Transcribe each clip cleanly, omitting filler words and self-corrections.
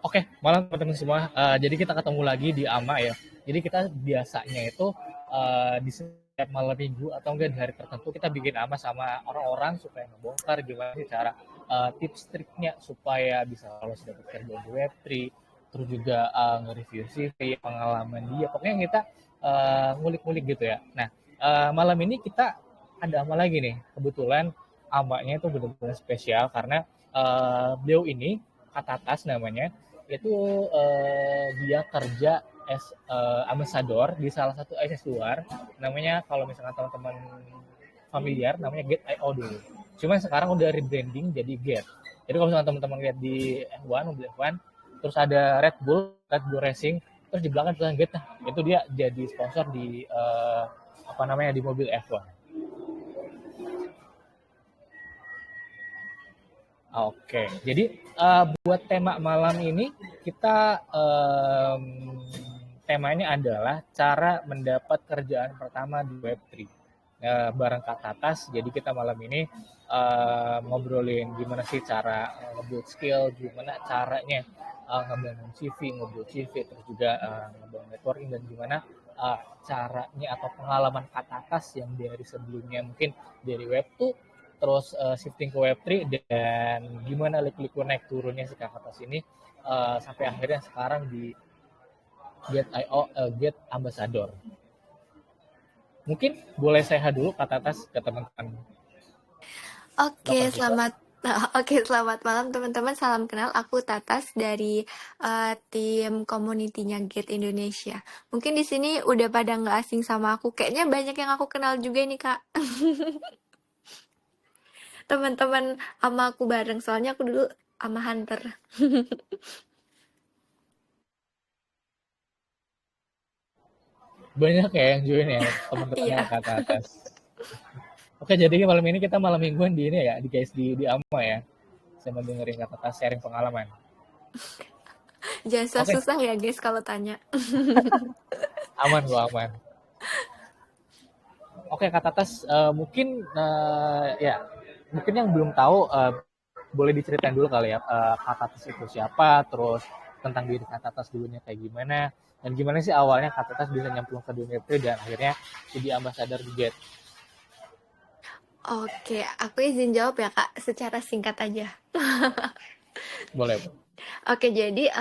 Oke, malam teman-teman semua. Jadi kita ketemu lagi di AMA ya. Jadi kita biasanya itu di setiap malam minggu atau enggak di hari tertentu kita bikin AMA sama orang-orang supaya ngebongkar gimana sih cara tips triknya supaya bisa lolos dapat kerja di Web3, terus juga nge-review CV, pengalaman dia. Pokoknya kita ngulik-ngulik gitu ya. Nah, malam ini kita ada AMA lagi nih. Kebetulan AMA-nya itu benar-benar spesial karena beliau ini Katatas namanya itu dia kerja as ambassador di salah satu SS luar namanya kalau misalkan teman-teman familiar namanya Get.io dulu. Cuman sekarang udah rebranding jadi Get. Jadi kalau misalkan teman-teman lihat di F1 mobil F1 terus ada Red Bull Racing terus di belakang tulisan Get, nah itu dia jadi sponsor di apa namanya di mobil F1. Oke, jadi buat tema malam ini kita temanya adalah cara mendapat kerjaan pertama di Web3 bareng Kak Tatas. Jadi kita malam ini ngobrolin gimana sih cara nge-build skill, gimana caranya ngebangun CV, nge-build CV, terus juga ngebangun networking dan gimana caranya atau pengalaman Kak Tatas yang dari sebelumnya mungkin dari Web2 terus shifting ke Web3 dan gimana liku-liku naik turunnya si Kak Tatas ini sampai akhirnya sekarang di Get.io Get Ambassador. Mungkin boleh saya dulu Kak Tatas ke teman-teman Oke, kita. selamat malam teman-teman. Salam kenal, aku Tatas dari tim community-nya Gate Indonesia. Mungkin di sini udah pada nggak asing sama aku. Kayaknya banyak yang aku kenal juga nih, Kak. Teman-teman sama aku bareng, soalnya aku dulu sama Hunter. Banyak ya yang join ya teman-temannya Iya, Kak Tatas. Oke, jadi malam ini kita malam mingguan di ini ya, di guys di AMA ya. Saya mau dengerin Kak Tatas sharing pengalaman. jangan Oke, susah ya guys kalau tanya. aman kok aman. Oke, Kak Tatas mungkin ya mungkin yang belum tahu boleh diceritain dulu kali ya Kak Tatas itu siapa, terus tentang diri Kak Tatas dulunya kayak gimana, dan gimana sih awalnya Kak Tatas bisa nyemplung ke dunia itu dan akhirnya jadi ambasador di Get. Oke, aku izin jawab ya, Kak, secara singkat aja. Boleh. Oke, jadi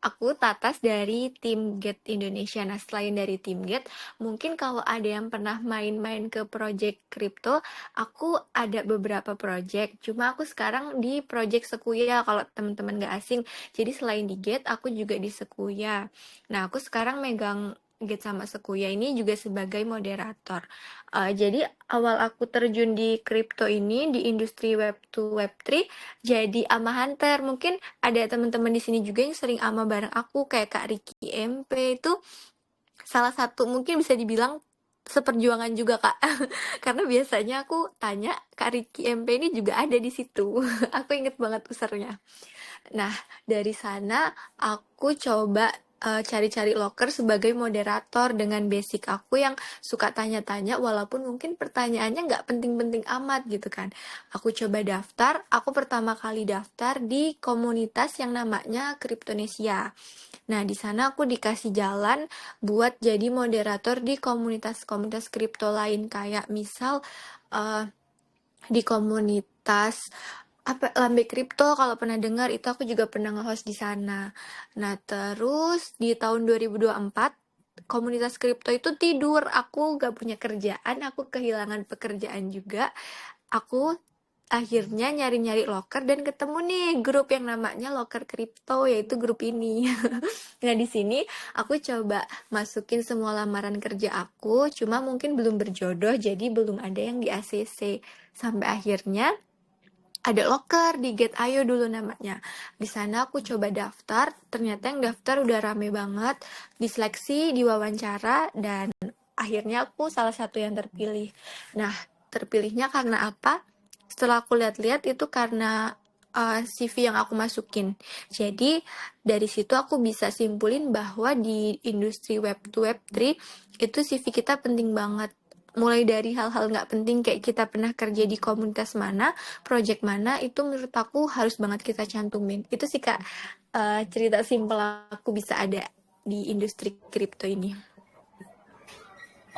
aku Tatas dari tim Get Indonesia. Nah, selain dari tim Get, mungkin kalau ada yang pernah main-main ke project crypto, aku ada beberapa project. Cuma aku sekarang di project Sekuya kalau teman-teman nggak asing. Jadi selain di Get, aku juga di Sekuya. Nah, aku sekarang megang Get sama Sekuya ini juga sebagai moderator. Jadi awal aku terjun di crypto ini di industri Web2 Web3 jadi ama hunter. Mungkin ada teman-teman di sini juga yang sering ama bareng aku kayak Kak Ricky MP itu salah satu mungkin bisa dibilang seperjuangan juga Kak. Karena biasanya aku tanya Kak Ricky MP ini juga ada di situ. Aku inget banget usernya. Nah, dari sana aku coba cari-cari loker sebagai moderator dengan basic aku yang suka tanya-tanya walaupun mungkin pertanyaannya nggak penting-penting amat gitu kan. Aku coba daftar, aku pertama kali daftar di komunitas yang namanya Cryptonesia. Nah, di sana aku dikasih jalan buat jadi moderator di komunitas-komunitas kripto lain kayak misal eh, di komunitas apa Lambe Kripto kalau pernah dengar itu aku juga pernah nge-host di sana. Nah, terus di tahun 2024 komunitas kripto itu tidur, aku gak punya kerjaan, aku kehilangan pekerjaan juga. Aku akhirnya nyari-nyari loker dan ketemu nih grup yang namanya Loker Kripto yaitu grup ini. Nah, di sini aku coba masukin semua lamaran kerja aku, cuma mungkin belum berjodoh jadi belum ada yang di ACC. Sampai akhirnya ada loker di Get.io dulu namanya. Di sana aku coba daftar, ternyata yang daftar udah rame banget, diseleksi, diwawancara, dan akhirnya aku salah satu yang terpilih. Nah, terpilihnya karena apa? Setelah aku lihat-lihat itu karena CV yang aku masukin. Jadi dari situ aku bisa simpulin bahwa di industri Web2 Web3 itu CV kita penting banget. mulai dari hal-hal nggak penting kayak kita pernah kerja di komunitas mana, project mana, itu menurut aku harus banget kita cantumin. Itu sih Kak, cerita simpel aku bisa ada di industri kripto ini.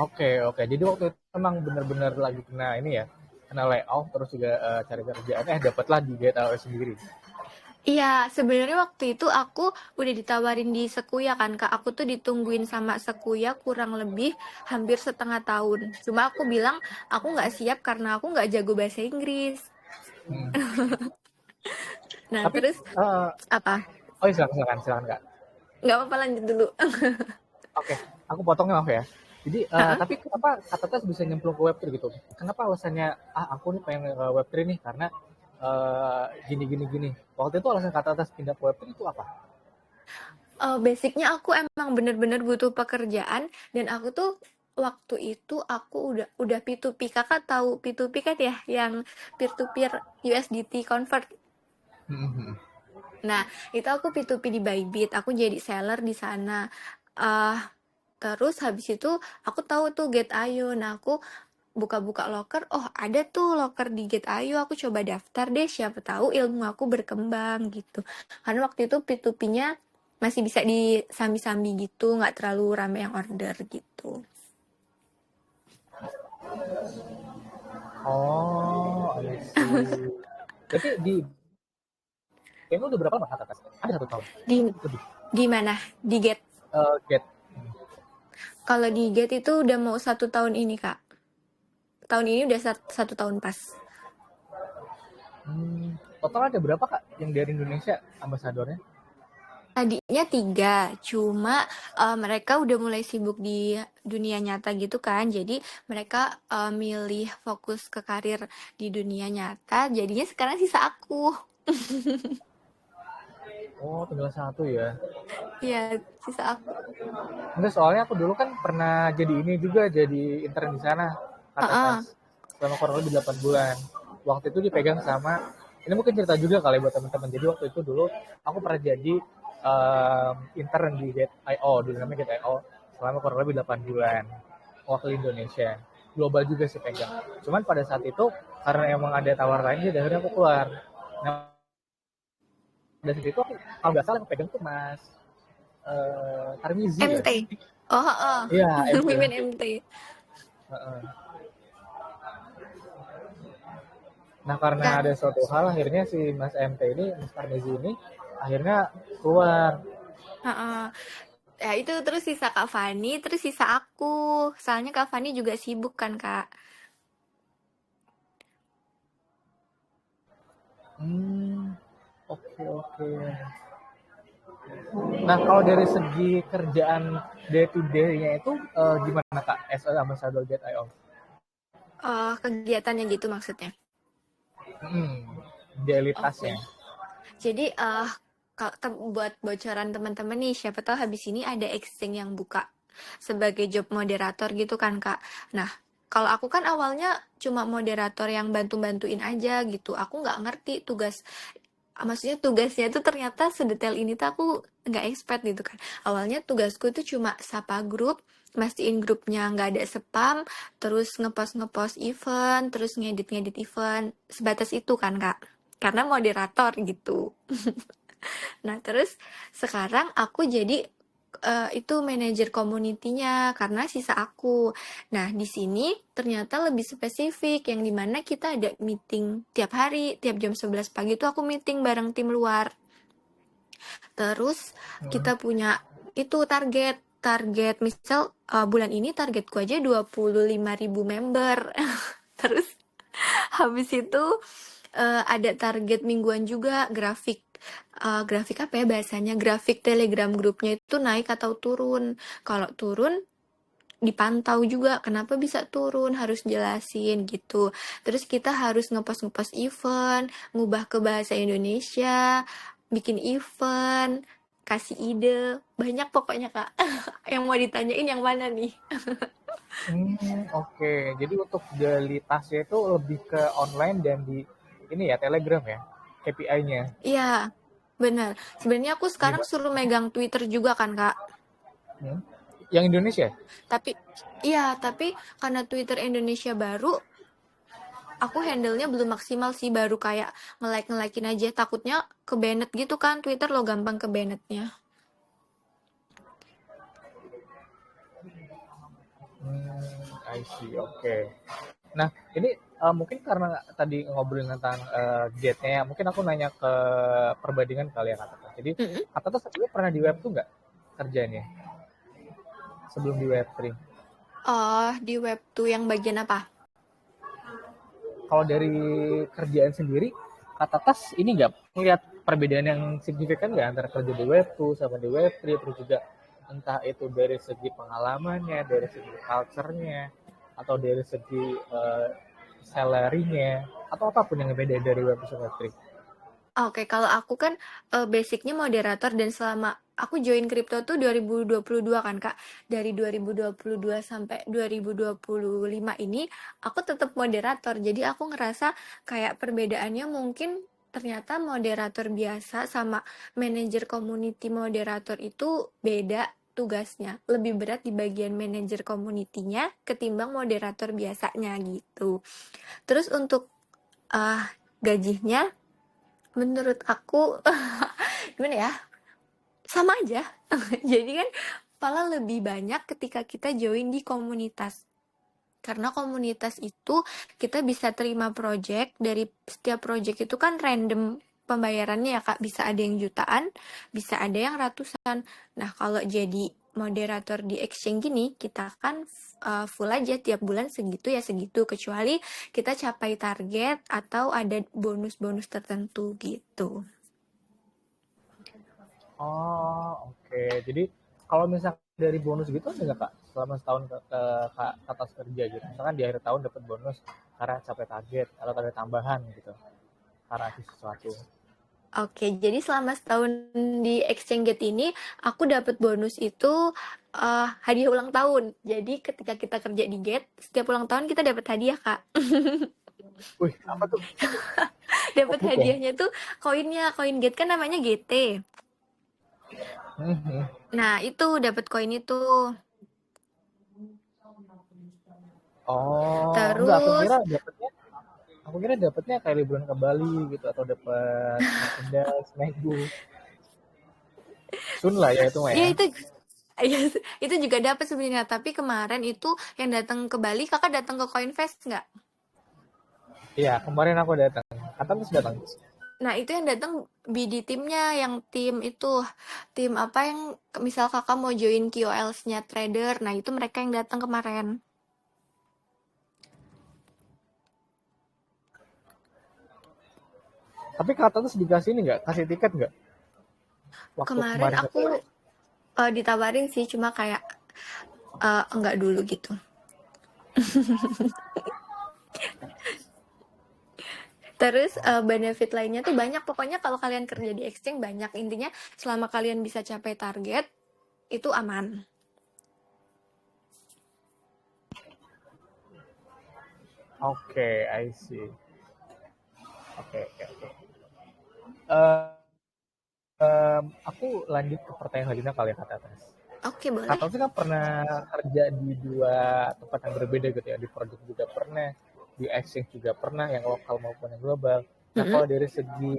Oke, oke. Jadi waktu itu memang benar-benar lagi kena ini ya, kena layoff terus juga cari kerjaan, dapatlah di GetAO sendiri. Iya, sebenarnya waktu itu aku udah ditawarin di Sekuya kan Kak. Aku tuh ditungguin sama Sekuya kurang lebih hampir setengah tahun. Cuma aku bilang aku nggak siap karena aku nggak jago bahasa Inggris. Hmm. Nah, Tapi, terus apa? oh iya, silakan, silakan, silakan Kak. Nggak apa-apa lanjut dulu. Oke, aku potongnya maaf ya. Jadi, Heeh. tapi kenapa Kak Tetes bisa nyemplung ke Web3 gitu? Kenapa alasannya, aku nih pengen ke Web3 nih karena gini gini gini. Waktu itu alasan Kak Tetes pindah ke Web3 itu apa? Basicnya aku emang bener-bener butuh pekerjaan dan aku tuh waktu itu aku udah P2P. Kakak tahu P2P kan ya, yang peer to peer USDT convert. Mhm. Nah, itu aku P2P di Bybit, aku jadi seller di sana. Eh Terus habis itu aku tahu tuh Get.io. Nah, aku buka-buka loker, oh ada tuh loker di Get.io, aku coba daftar deh, siapa tahu ilmu aku berkembang gitu. Karena waktu itu P2P-nya masih bisa disambi-sambi gitu, nggak terlalu rame yang order gitu. Oh, I see. Berarti di kayaknya udah berapa lama Kak Tetes? Ada 1 tahun Di lebih. di mana? Di Get. Get. Kalau di Get itu udah mau 1 tahun ini, Kak. Tahun ini udah 1 tahun pas. Total ada berapa Kak yang dari Indonesia ambasadornya? Tadinya 3, cuma mereka udah mulai sibuk di dunia nyata gitu kan, jadi mereka milih fokus ke karir di dunia nyata, jadinya sekarang sisa aku. Oh, tinggal 1 ya. Iya, sisa aku. Enggak, soalnya aku dulu kan pernah jadi ini juga, jadi intern di sana, kata Heeh. tes. Selama kurang lebih 8 bulan. Waktu itu dipegang sama, ini mungkin cerita juga kali buat teman-teman. Jadi waktu itu dulu aku pernah jadi intern di Get.io, dulu namanya Get.io, selama kurang lebih 8 bulan. Waktu Indonesia. Global juga sih pegang. Cuman pada saat itu, karena emang ada tawar lain, jadi akhirnya aku keluar. Nah, dari situ aku, kalau nggak salah yang pegang tuh Mas Tarmizi ya. MT. Oh, heeh. Iya, Mimin MT. MT. Heeh. Nah, karena Kan, ada suatu hal akhirnya si Mas MT ini, Mas Tarmizi ini akhirnya keluar. heeh. Ya itu terus sisa Kak Fani, terus sisa aku. Soalnya Kak Fani juga sibuk kan, Kak. Hmm, oke oke. Nah, kalau dari segi kerjaan day to day-nya itu gimana Kak? As a Ambassador Get.io? Kegiatannya gitu maksudnya. Hmm, daily Oke. task-nya. Jadi buat bocoran teman-teman nih, siapa tahu habis ini ada exchange yang buka sebagai job moderator gitu kan Kak. Nah, kalau aku kan awalnya cuma moderator yang bantu-bantuin aja gitu. Aku nggak ngerti maksudnya tugasnya tuh ternyata sedetail ini tuh aku nggak expect gitu kan. Awalnya tugasku tuh cuma sapa grup, mastiin grupnya nggak ada spam, terus ngepost event, terus ngedit event, sebatas itu kan Kak. Karena moderator gitu. Nah, terus sekarang aku jadi itu manajer community-nya karena sisa aku. Nah, di sini ternyata lebih spesifik yang dimana kita ada meeting tiap hari, tiap jam 11 pagi itu aku meeting bareng tim luar. Terus Hmm. kita punya itu target misal bulan ini targetku aja 25.000 member. Terus habis itu ada target mingguan juga grafik apa ya bahasanya, grafik Telegram grupnya itu naik atau turun. Kalau turun dipantau juga kenapa bisa turun, harus jelasin gitu. Terus kita harus ngepost event, ngubah ke bahasa Indonesia, bikin event, kasih ide, banyak pokoknya Kak. Yang mau ditanyain yang mana nih? Oke. Jadi untuk daily task-nya itu lebih ke online dan di ini ya Telegram ya, KPI-nya. Iya, benar. Sebenarnya aku sekarang Gimana? suruh megang Twitter juga kan Kak. Hmm? Yang Indonesia? Tapi iya, tapi karena Twitter Indonesia baru, aku handle-nya belum maksimal sih, baru kayak nge-like-nge-likein aja. Takutnya ke-banned gitu kan, Twitter lo gampang ke-banned-nya. I see, oke. Nah, ini mungkin karena tadi ngobrolin tentang gate-nya, mungkin aku nanya ke perbandingan kali ya Kak Tata. Jadi, Mm-mm. Kak Tata sebelumnya pernah di web tuh nggak kerjanya? Sebelum di web 3? Oh, di web tuh yang bagian apa? Kalau dari kerjaan sendiri, Kak Tata ini nggak melihat perbedaan yang signifikan nggak antara kerja di web 2 sama di web 3, terus juga entah itu dari segi pengalamannya, dari segi culture-nya, atau dari segi salary-nya, atau apapun yang beda dari web 2 sama web 3? Oke, kalau aku kan basicnya moderator, dan selama aku join crypto tuh 2022 kan Kak. Dari 2022 sampai 2025 ini aku tetap moderator. Jadi aku ngerasa kayak perbedaannya mungkin ternyata moderator biasa sama manajer community moderator itu beda tugasnya. Lebih berat di bagian manajer community-nya ketimbang moderator biasanya gitu. Terus untuk gajinya, menurut aku gimana ya, sama aja. Jadi kan malah lebih banyak ketika kita join di komunitas, karena komunitas itu kita bisa terima project. Dari setiap project itu kan random pembayarannya ya Kak, bisa ada yang jutaan, bisa ada yang ratusan. Nah kalau jadi moderator di exchange gini, kita kan full aja tiap bulan segitu ya segitu, kecuali kita capai target atau ada bonus-bonus tertentu gitu. Oh, oke. Jadi kalau misalkan dari bonus gitu ada nggak Kak? Selama setahun Kak atas kerja gitu. Misalkan di akhir tahun dapat bonus karena capai target atau ada tambahan gitu. Karena ada sesuatu. Oke, jadi selama setahun di Exchange Gate ini, aku dapat bonus itu hadiah ulang tahun. Jadi ketika kita kerja di Gate, setiap ulang tahun kita dapat hadiah, Kak. Wih, apa tuh? Dapat Notebook ya? hadiahnya tuh koinnya, koin Gate kan namanya GT. Mhm. Nah, itu dapat koin itu. Oh, enggak, Terus, aku kira dapatnya kayak liburan ke Bali gitu atau dapat merchandise, MacBook. Sun lah ya itu mah ya ya. itu ya, itu juga dapat sebenarnya. Tapi kemarin itu yang datang ke Bali, kakak datang ke Coinfest nggak? Iya, kemarin aku datang. Kata terus datang. Nah, itu yang datang BD timnya, yang tim itu, tim apa yang misal kakak mau join KOLs-nya trader, nah itu mereka yang datang kemarin. Tapi kata terus dikasih ini nggak? Kasih tiket nggak? Waktu Kemarin kemarin aku itu. ditawarin sih, cuma kayak enggak dulu gitu. Terus benefit lainnya tuh banyak, pokoknya kalau kalian kerja di exchange banyak. Intinya selama kalian bisa capai target, itu aman. Oke, I see. Oke, oke, oke. Eh, aku lanjut ke pertanyaan selanjutnya kali ya Kak Tetes. Oke, Kak boleh. Tetes kan pernah kerja di dua tempat yang berbeda gitu ya. Di produk juga pernah, di exchange juga pernah, yang lokal maupun yang global. Nah, Mm-mm. kalau dari segi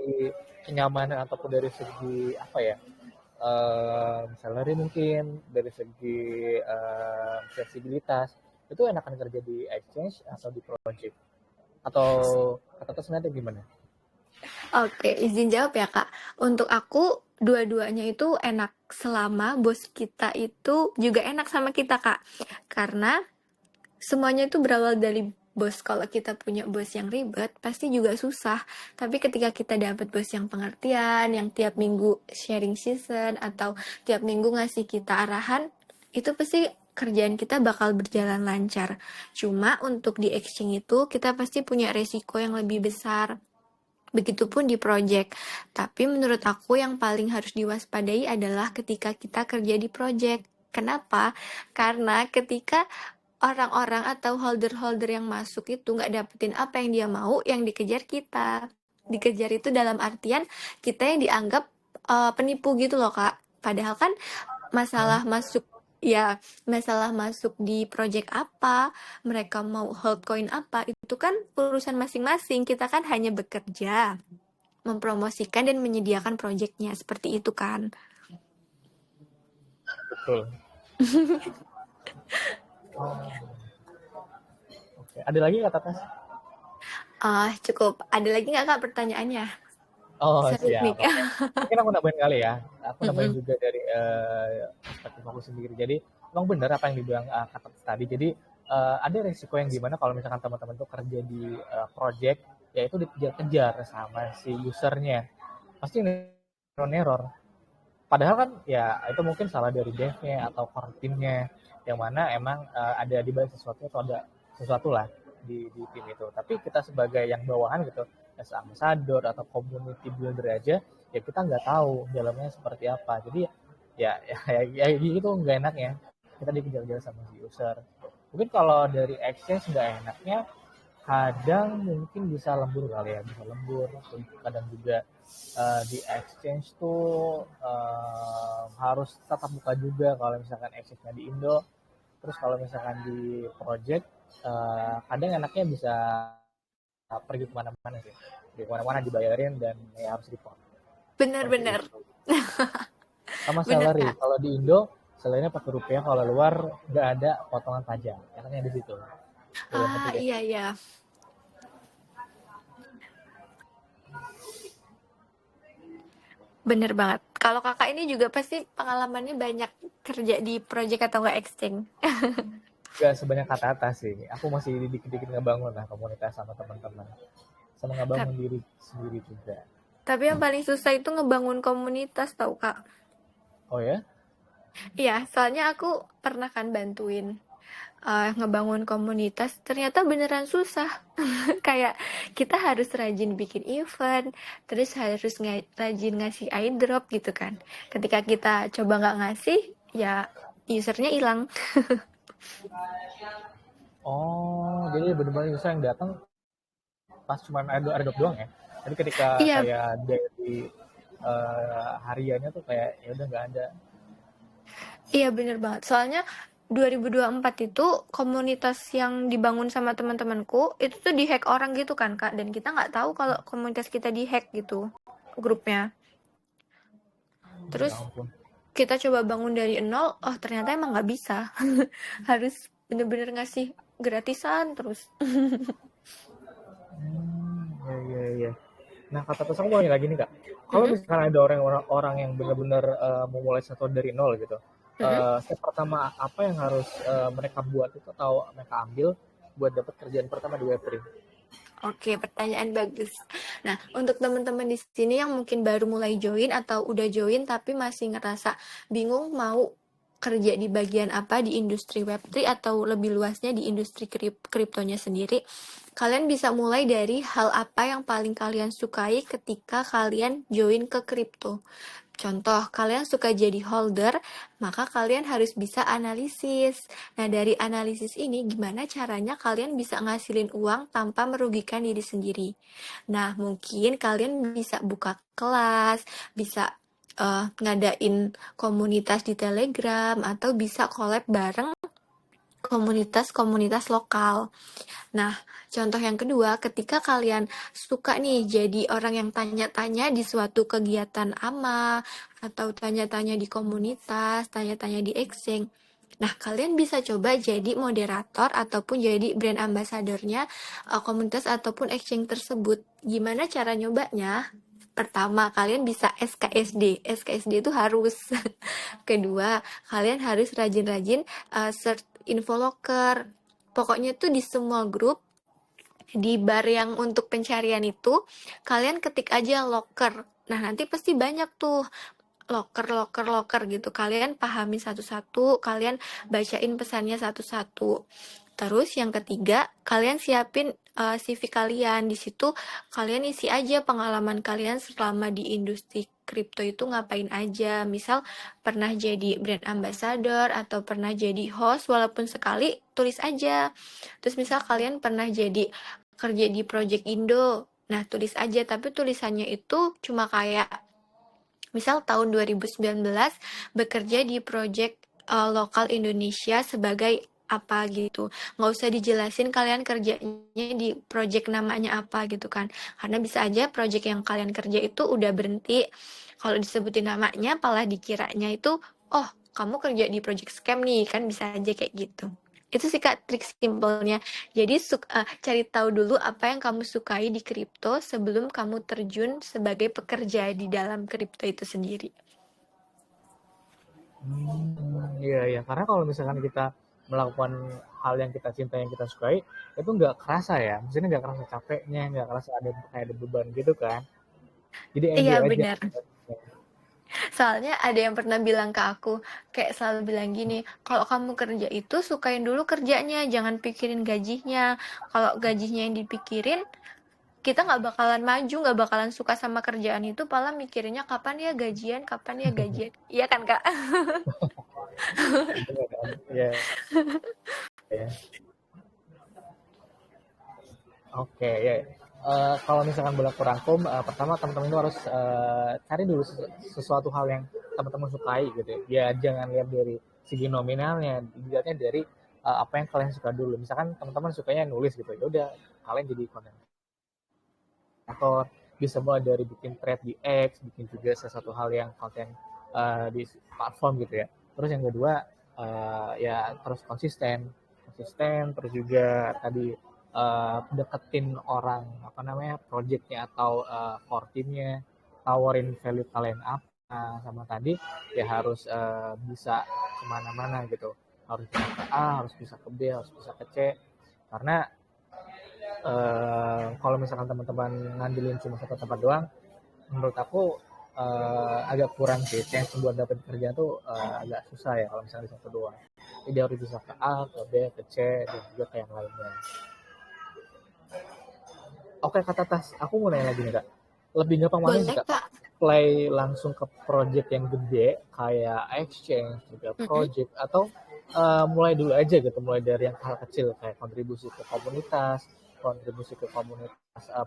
kenyamanan ataupun dari segi apa ya, salary mungkin, dari segi fleksibilitas, itu enakan kerja di exchange atau di project? Atau Kak Tetes sebenarnya gimana? Oke, izin jawab ya Kak. Untuk aku, dua-duanya itu enak selama bos kita itu juga enak sama kita Kak. Karena semuanya itu berawal dari bos. Kalau kita punya bos yang ribet, pasti juga susah. Tapi ketika kita dapat bos yang pengertian, yang tiap minggu sharing season, atau tiap minggu ngasih kita arahan, itu pasti kerjaan kita bakal berjalan lancar. Cuma untuk di exchange itu, kita pasti punya resiko yang lebih besar. Begitupun di project. Tapi menurut aku yang paling harus diwaspadai adalah ketika kita kerja di project. Kenapa? Karena ketika orang-orang atau holder-holder yang masuk itu nggak dapetin apa yang dia mau, yang dikejar kita. Dikejar itu dalam artian kita yang dianggap penipu gitu loh, Kak. Padahal kan masalah masuk Ya, masalah masuk di project apa, mereka mau hold coin apa, itu kan urusan masing-masing. Kita kan hanya bekerja, mempromosikan dan menyediakan projectnya, seperti itu kan. Betul. Oh, oke. Ada lagi kata Tes? Cukup. Ada lagi nggak Kak pertanyaannya? Oh, Seru nih. siap. Oke. Mungkin aku nambahin kali ya. Aku nambahin Mm-mm. juga dari perspektif aku sendiri. Jadi, memang benar apa yang dibilang kata tadi. Jadi, ada risiko yang gimana kalau misalkan teman-teman tuh kerja di project, yaitu dikejar-kejar sama si usernya. Pasti error. Padahal kan ya itu mungkin salah dari devnya atau core timnya, yang mana emang ada di balik sesuatu atau ada sesuatu lah di tim itu. Tapi kita sebagai yang bawahan gitu, as ambassador atau community builder aja, ya kita nggak tahu dalamnya seperti apa. Jadi ya gitu nggak enaknya. Kita dikejar-kejar sama si user. Mungkin kalau dari exchange nggak enaknya, kadang mungkin bisa lembur kali ya, bisa lembur. Kadang juga di exchange tuh harus tetap buka juga kalau misalkan exchange-nya di Indo. Terus kalau misalkan di project, kadang enaknya bisa pergi kemana-mana sih. Pergi kemana-mana dibayarin dan ya harus report. Seperti Benar-benar. itu. Sama Benar, salary. Kak. Kalau di Indo, salary-nya pakai rupiah. Kalau luar nggak ada potongan pajak. Enaknya di situ. Itu yang penting ya. Iya, iya. Bener banget. Kalau kakak ini juga pasti pengalamannya banyak kerja di project atau nggak exchange. Gak sebanyak kata atas sih. Aku masih dikit-dikit ngebangun lah komunitas sama teman-teman. Sama ngebangun diri sendiri juga. Tapi yang paling susah itu ngebangun komunitas tau kak. Oh ya? Iya, soalnya aku pernah kan bantuin ngebangun komunitas. Ternyata beneran susah. Kayak kita harus rajin bikin event, terus harus rajin ngasih airdrop gitu kan. Ketika kita coba nggak ngasih, ya usernya hilang. Oh, jadi benar-benar user yang datang pas cuma ada doang ya? Jadi ketika Iya, kayak dari hariannya tuh kayak ya udah nggak ada. iya bener banget. Soalnya 2024 itu komunitas yang dibangun sama teman-temanku itu tuh dihack orang gitu kan kak, dan kita nggak tahu kalau komunitas kita dihack gitu grupnya. Terus Ya ampun. kita coba bangun dari nol, oh ternyata emang nggak bisa. Harus bener-bener ngasih gratisan terus. Ya, ya, ya. Nah, kata terus aku mau nanya lagi nih kak. Kalau Mm-mm, misalkan ada orang yang benar-benar memulai sesuatu dari nol gitu, mm-mm. step pertama apa yang harus mereka buat itu atau mereka ambil buat dapat kerjaan pertama di Web3? Oke, pertanyaan bagus. Nah, untuk teman-teman di sini yang mungkin baru mulai join atau udah join tapi masih ngerasa bingung mau kerja di bagian apa di industri Web3 atau lebih luasnya di industri kriptonya sendiri, kalian bisa mulai dari hal apa yang paling kalian sukai ketika kalian join ke kripto. Contoh, kalian suka jadi holder, maka kalian harus bisa analisis. Nah, dari analisis ini, gimana caranya kalian bisa ngasilin uang tanpa merugikan diri sendiri? Nah, mungkin kalian bisa buka kelas, bisa ngadain komunitas di Telegram, atau bisa collab bareng komunitas-komunitas lokal. Nah, contoh yang kedua, ketika kalian suka nih jadi orang yang tanya-tanya di suatu kegiatan AMA, atau tanya-tanya di komunitas, tanya-tanya di exchange. Nah, kalian bisa coba jadi moderator ataupun jadi brand ambassador-nya komunitas ataupun exchange tersebut. Gimana cara nyobanya? Pertama, kalian bisa SKSD. SKSD itu harus. Kedua, kalian harus rajin-rajin search info locker. Pokoknya tuh di semua grup, di bar yang untuk pencarian itu, kalian ketik aja locker. Nah, nanti pasti banyak tuh locker gitu. Kalian pahami satu-satu, kalian bacain pesannya satu-satu. Terus yang ketiga, kalian siapin CV kalian. Di situ kalian isi aja pengalaman kalian selama di industri kripto itu ngapain aja. Misal pernah jadi brand ambassador atau pernah jadi host, walaupun sekali tulis aja. Terus misal kalian pernah jadi kerja di Project Indo. Nah, tulis aja, tapi tulisannya itu cuma kayak misal tahun 2019 bekerja di project lokal Indonesia sebagai apa gitu. Nggak usah dijelasin kalian kerjanya di project namanya apa gitu kan. Karena bisa aja project yang kalian kerja itu udah berhenti. Kalau disebutin namanya, malah dikiranya itu, oh kamu kerja di project scam nih, kan bisa aja kayak gitu. Itu sih Kak trik simpelnya. Jadi cari tahu dulu apa yang kamu sukai di kripto sebelum kamu terjun sebagai pekerja di dalam kripto itu sendiri. Iya, iya. Karena kalau misalkan kita melakukan hal yang kita cinta, yang kita sukai, itu nggak kerasa ya. Maksudnya nggak kerasa capeknya, nggak kerasa ada kayak ada beban gitu kan. Jadi Iya enjoy aja. benar. Soalnya ada yang pernah bilang ke aku, kayak selalu bilang gini, kalau kamu kerja itu sukain dulu kerjanya, jangan pikirin gajinya. Kalau gajinya yang dipikirin, kita nggak bakalan maju, nggak bakalan suka sama kerjaan itu, malah mikirinnya kapan ya gajian, kapan ya gajian. Iya kan Kak? Bener kan? Iya, ya. Oke, ya. Kalau misalkan boleh aku rangkum, pertama teman-teman itu harus cari dulu sesuatu hal yang teman-teman sukai gitu ya. Ya jangan lihat dari segi nominalnya, dilihatnya dari apa yang kalian suka dulu. Misalkan teman-teman sukanya nulis gitu, ya udah kalian jadi konten kreator, bisa mulai dari bikin thread di X, bikin juga sesuatu hal yang konten di platform gitu ya. Terus yang kedua, ya terus konsisten, terus juga tadi deketin orang apa namanya projectnya atau core teamnya, tawarin value kalian apa, sama tadi ya harus bisa kemana-mana gitu, harus bisa ke A, harus bisa ke B, harus bisa ke C, karena kalau misalkan teman-teman ngandelin cuma satu tempat doang, menurut aku agak kurang sih, chance buat dapet kerja tuh agak susah ya kalau misalnya di satu doang. Jadi harus bisa ke A, ke B, ke C, dan juga ke yang lainnya. Oke Kak Tas, aku mau nanya lagi nih Kak. Lebih gampang mana sih Boleh Kak? Kak. Play langsung ke project yang gede kayak exchange juga Mm-mm. project, atau mulai dulu aja gitu, mulai dari yang hal kecil kayak kontribusi ke komunitas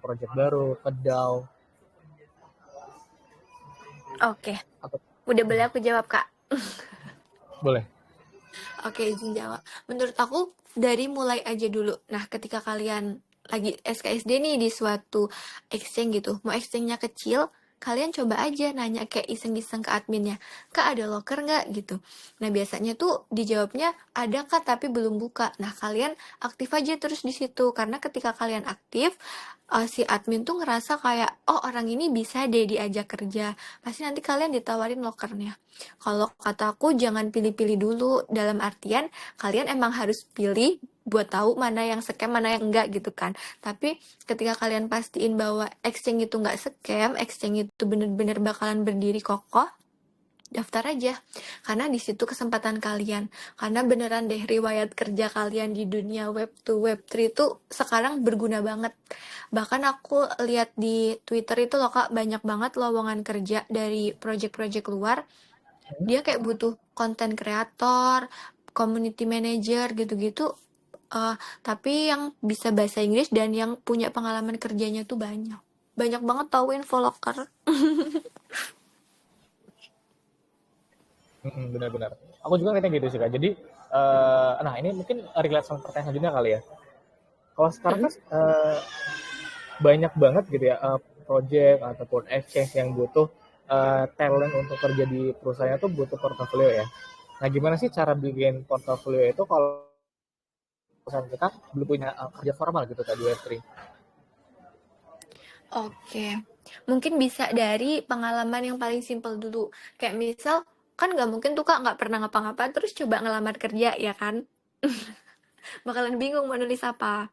project baru, ke DAO Oke, atau udah boleh aku jawab Kak. boleh. Oke, izin jawab. Menurut aku dari mulai aja dulu. Nah, ketika kalian lagi SKSD nih di suatu exchange gitu, mau exchange-nya kecil, kalian coba aja nanya kayak iseng-iseng ke adminnya, Kak ada locker nggak gitu. Nah, biasanya tuh dijawabnya ada Kak tapi belum buka. Nah, kalian aktif aja terus di situ karena ketika kalian aktif, si admin tuh ngerasa kayak oh orang ini bisa deh diajak kerja. Pasti nanti kalian ditawarin lockernya. Kalau kataku jangan pilih-pilih dulu dalam artian kalian emang harus pilih buat tahu mana yang scam mana yang enggak gitu kan. Tapi ketika kalian pastiin bahwa exchange itu enggak scam, exchange itu bener-bener bakalan berdiri kokoh, daftar aja. Karena di situ kesempatan kalian. Karena beneran deh riwayat kerja kalian di dunia web 2 web 3 itu sekarang berguna banget. Bahkan aku lihat di Twitter itu loh Kak, banyak banget lowongan kerja dari project-project luar dia kayak butuh konten kreator, community manager gitu-gitu. eh, tapi yang bisa bahasa Inggris dan yang punya pengalaman kerjanya tuh banyak. Banyak banget tahu info loker. Benar-benar. Aku juga ngeliatnya gitu sih Kak. Jadi, nah ini mungkin relate sama pertanyaan selanjutnya kali ya. Kalau sekarang kan banyak banget gitu ya project ataupun exchange yang butuh talent untuk kerja di perusahaan tuh butuh portofolio ya. Nah gimana sih cara bikin portofolio itu kalau perusahaan kita belum punya kerja formal gitu Kak di Web3? Oke, mungkin bisa dari pengalaman yang paling simpel dulu. Kayak misal, kan nggak mungkin tuh Kak nggak pernah ngapa-ngapain terus coba ngelamar kerja ya kan? Bakalan bingung mau nulis apa.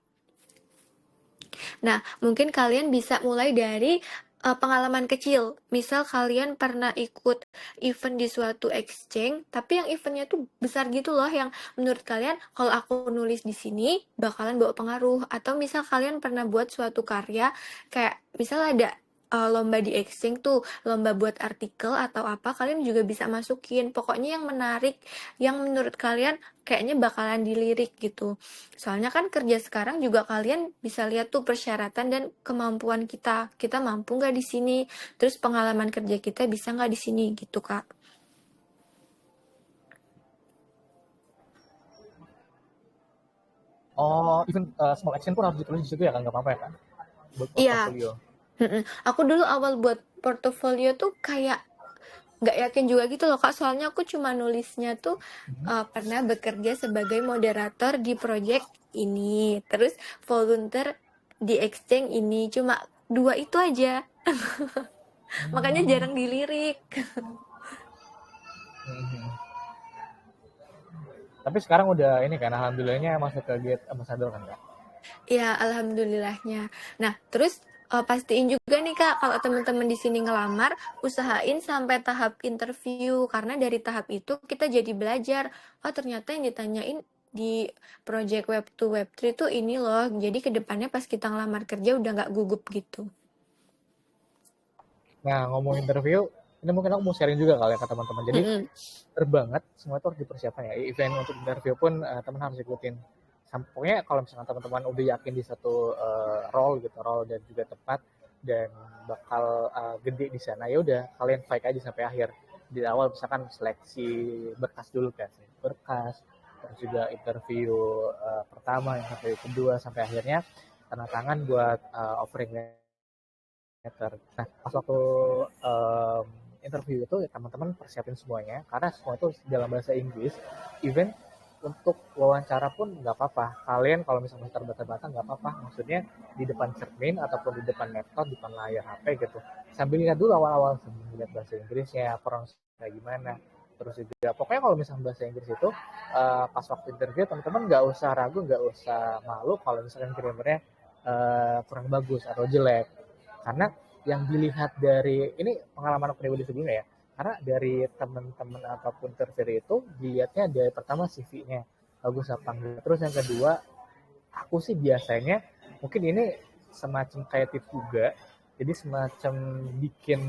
Nah, mungkin kalian bisa mulai dari pengalaman kecil. Misal kalian pernah ikut event di suatu exchange, tapi yang eventnya tuh besar gitu loh, yang menurut kalian kalau aku nulis di sini bakalan bawa pengaruh. Atau misal kalian pernah buat suatu karya, kayak misal ada lomba di exchange tuh, lomba buat artikel atau apa, kalian juga bisa masukin. Pokoknya yang menarik, yang menurut kalian kayaknya bakalan dilirik gitu. Soalnya kan kerja sekarang juga kalian bisa lihat tuh persyaratan dan kemampuan kita. Kita mampu nggak di sini? Terus pengalaman kerja kita bisa nggak di sini gitu, Kak. Oh, even small action pun harus ditulis di situ ya kan, nggak apa-apa ya kan? Buat Iya, portofolio. aku dulu awal buat portofolio tuh kayak nggak yakin juga gitu loh Kak, soalnya aku cuma nulisnya tuh Mhm. pernah bekerja sebagai moderator di project ini, terus volunteer di exchange ini, cuma dua itu aja, makanya Hmm. jarang dilirik. Mhm. Tapi sekarang udah ini kan, alhamdulillahnya masuk ke Gate Ambassador kan Kak? Ya, alhamdulillahnya. Nah, terus pastiin juga nih Kak, kalau teman-teman di sini ngelamar, usahain sampai tahap interview karena dari tahap itu kita jadi belajar. Oh, ternyata yang ditanyain di project web to web 3 tuh ini loh. Jadi kedepannya pas kita ngelamar kerja udah nggak gugup gitu. Nah, ngomong interview, ini mungkin aku mau sharing juga kali ya ke teman-teman. Jadi, Mm-mm. banget semua itu harus dipersiapkan ya. Event untuk interview pun teman harus ikutin. Pokoknya kalau misalkan teman-teman udah yakin di satu role gitu, role dan juga tempat dan bakal gede di sana, ya udah kalian fight aja sampai akhir. Di awal misalkan seleksi berkas dulu kan, berkas, terus juga interview pertama, interview kedua sampai akhirnya tanda tangan buat offering letter. Nah, pas waktu um, interview itu ya teman-teman persiapin semuanya karena semua itu dalam bahasa Inggris. Even untuk wawancara pun nggak apa-apa. Kalian kalau misalnya masih terbata-bata nggak apa-apa. Maksudnya di depan cermin ataupun di depan laptop, di depan layar HP gitu. Sambil lihat dulu awal-awal, sambil lihat bahasa Inggrisnya, pronunciasi kayak gimana. Terus juga pokoknya kalau misalnya bahasa Inggris itu pas waktu interview teman-teman nggak usah ragu, nggak usah malu kalau misalkan grammarnya kurang bagus atau jelek karena yang dilihat dari ini pengalaman aku pribadi sebelumnya ya karena dari teman-teman ataupun tertiary itu dilihatnya dari pertama CV-nya bagus apa enggak terus yang kedua aku sih biasanya mungkin ini semacam kayak tips juga jadi semacam bikin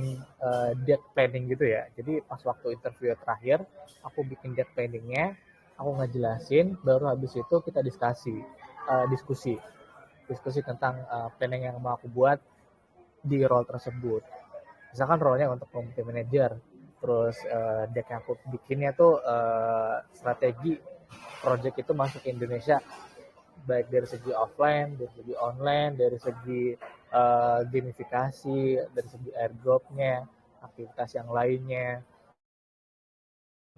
date planning gitu ya jadi pas waktu interview terakhir aku bikin date planningnya aku ngejelasin baru habis itu kita diskusi diskusi tentang planning yang mau aku buat di role tersebut. Misalkan role-nya untuk community manager, terus deck yang aku bikinnya tuh strategi project itu masuk ke Indonesia baik dari segi offline, dari segi online, dari segi gamifikasi, dari segi airdrop-nya, aktivitas yang lainnya.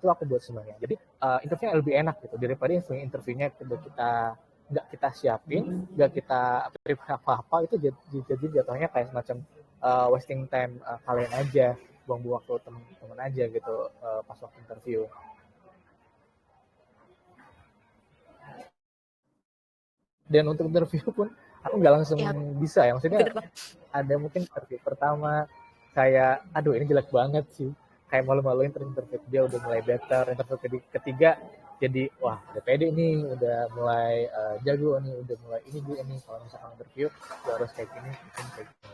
Itu aku buat semuanya. Jadi interviewnya lebih enak gitu daripada interviewnya kita nggak kita siapin, nggak kita prepare apa-apa itu jadi jatuhnya kayak semacam wasting time kalian aja, buang-buang waktu teman-teman aja gitu pas waktu interview. Dan untuk interview pun aku nggak langsung Ya, bisa ya, maksudnya bener banget. ada mungkin interview pertama kayak aduh ini jelek banget sih kayak malu-maluin terus interview dia udah mulai better interview ketiga jadi wah udah pede nih udah mulai jago nih udah mulai ini kalau misalkan interview gue harus kayak gini kayak gini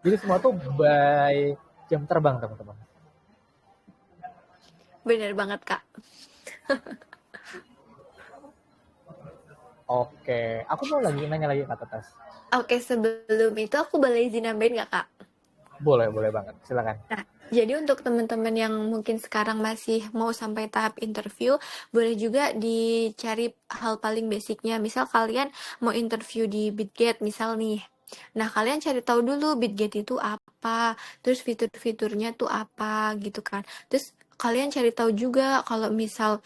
jadi semua tuh by jam terbang teman-teman. Bener banget Kak. Oke aku mau lagi nanya lagi kata Tas. Oke, sebelum itu aku boleh izin nambahin nggak Kak? Boleh boleh banget silakan. Nah, jadi untuk teman-teman yang mungkin sekarang masih mau sampai tahap interview, boleh juga dicari hal paling basicnya. Misal kalian mau interview di Bitget, misal nih. Nah, kalian cari tahu dulu Bitget itu apa, terus fitur-fiturnya tuh apa gitu kan. Terus kalian cari tahu juga kalau misal